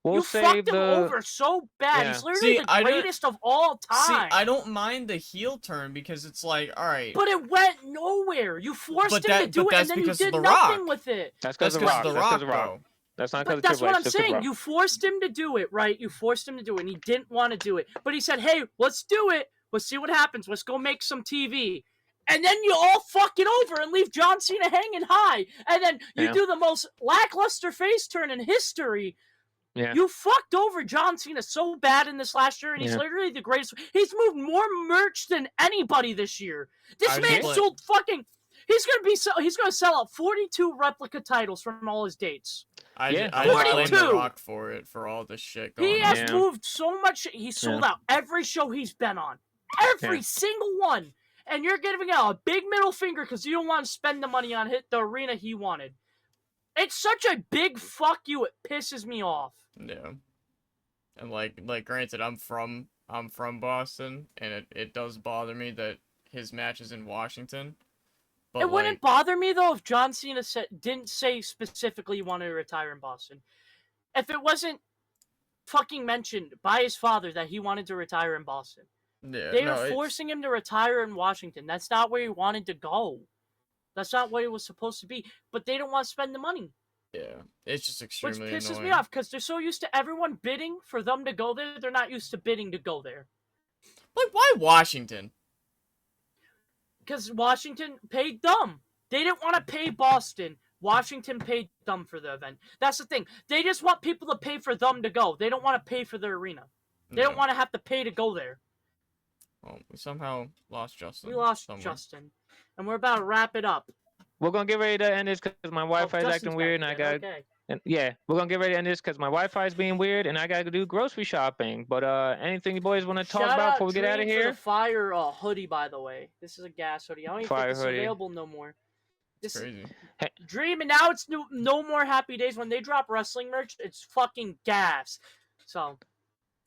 We'll You save fucked him the. over so bad. Yeah. He's literally See, the I don't- greatest of all time. See, I don't mind the heel turn because it's like, all right. But it went nowhere. You forced But him that- to do but it, and that's then you because of did The nothing Rock. with it. That's That's because of because Rock. of The That's 'cause Rock, of Rock. bro. That's not because But of that's Triple what H. I'm That's 'cause of saying. Rock. You forced him to do it, right? You forced him to do it, and he didn't want to do it. But he said, "Hey, let's do it. Let's see what happens. Let's go make some TV." And then you all fuck it over and leave John Cena hanging high. And then you Yeah. do the most lackluster face turn in history. Yeah. You fucked over John Cena so bad in this last year, and he's Yeah. literally the greatest. He's moved more merch than anybody this year. This I man get it. sold fucking. He's gonna sell out 42 replica titles from all his dates. I Yeah. just blame 42. The Rock for it, for all this shit going He on. has Yeah. moved so much. He sold out every show he's been on, every Yeah. single one. And you're giving out a big middle finger because you don't want to spend the money on the arena he wanted. It's such a big fuck you. It pisses me off. Yeah. And like granted, I'm from Boston, and it does bother me that his match is in Washington. But It wouldn't bother me though if John Cena didn't say specifically he wanted to retire in Boston. If it wasn't fucking mentioned by his father that he wanted to retire in Boston. yeah, They no, were forcing him to retire in Washington. That's not where he wanted to go. That's not what it was supposed to be. But they don't want to spend the money. Yeah, it's just Which extremely pisses annoying. me off because they're so used to everyone bidding for them to go there. They're not used to bidding to go there. Like, why Washington? Because Washington paid them. They didn't want to pay Boston. Washington paid them for the event. That's the thing. They just want people to pay for them to go. They don't want to pay for their arena. They don't want to have to pay to go there. Well, we somehow lost Justin. We lost somewhere. Justin. And we're about to wrap it up. We're gonna get ready to end this because my Wi-Fi is Justin's acting weird, and back I got. again. Okay. And yeah, we're gonna get ready to end this because my Wi-Fi is being weird, and I gotta do grocery shopping. But anything you boys want to talk Shout about out before we get out of Dream for here? the fire hoodie, by the way. This is a gas hoodie. I don't even Fire think this is hoodie. available no more. It's This crazy. Dream, and now it's no more Happy Days. When they drop wrestling merch, it's fucking gas. So,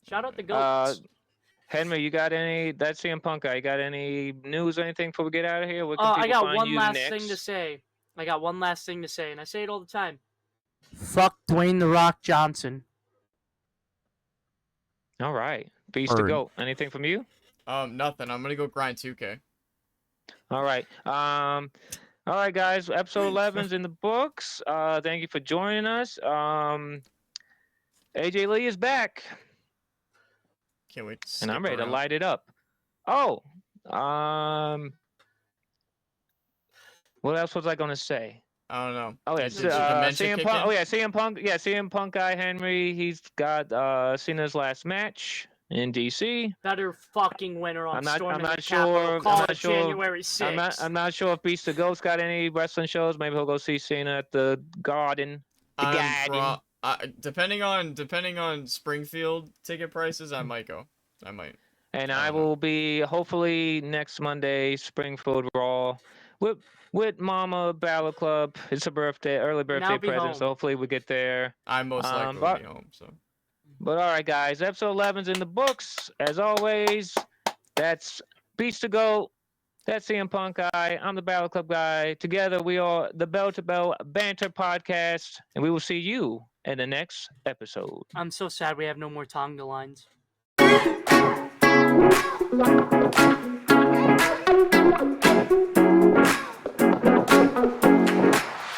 shout out the goats. Henry, you got any? That CM Punk guy. You got any news or anything before we get out of here? Where can I people got find one you last next? thing to say. And I say it all the time. Fuck Dwayne The Rock Johnson. All right, Beast to go. Anything from you? Nothing. I'm gonna go grind 2K. All right. All right, guys. Episode 11's in the books. Thank you for joining us. AJ Lee is back, Can't wait to and I'm skip ready to around. light it up. Oh, what else was I gonna say? I don't know. Oh yeah, Did the dementia CM kick Punk. in? Oh yeah, CM Punk. Yeah, CM Punk guy Henry. He's got Cena's last match in DC. Better fucking winner on I'm not storming sure- the Capitol. Call I'm not it sure- January 6th. I'm not sure if Beast the Ghost got any wrestling shows. Maybe he'll go see Cena at the Garden. Depending on Springfield ticket prices, I might go. I might. And I I don't know. will be hopefully next Monday, Springfield Raw, with Mama Battle Club. It's a early birthday be present, home. so hopefully we get there. I most likely will but- be home. So But all right, guys, episode 11's in the books. As always, that's Beast to Go. That's CM Punk guy. I'm the Battle Club guy. Together, we are the Bell to Bell Banter podcast, and we will see you in the next episode. I'm so sad we have no more Tonga lines.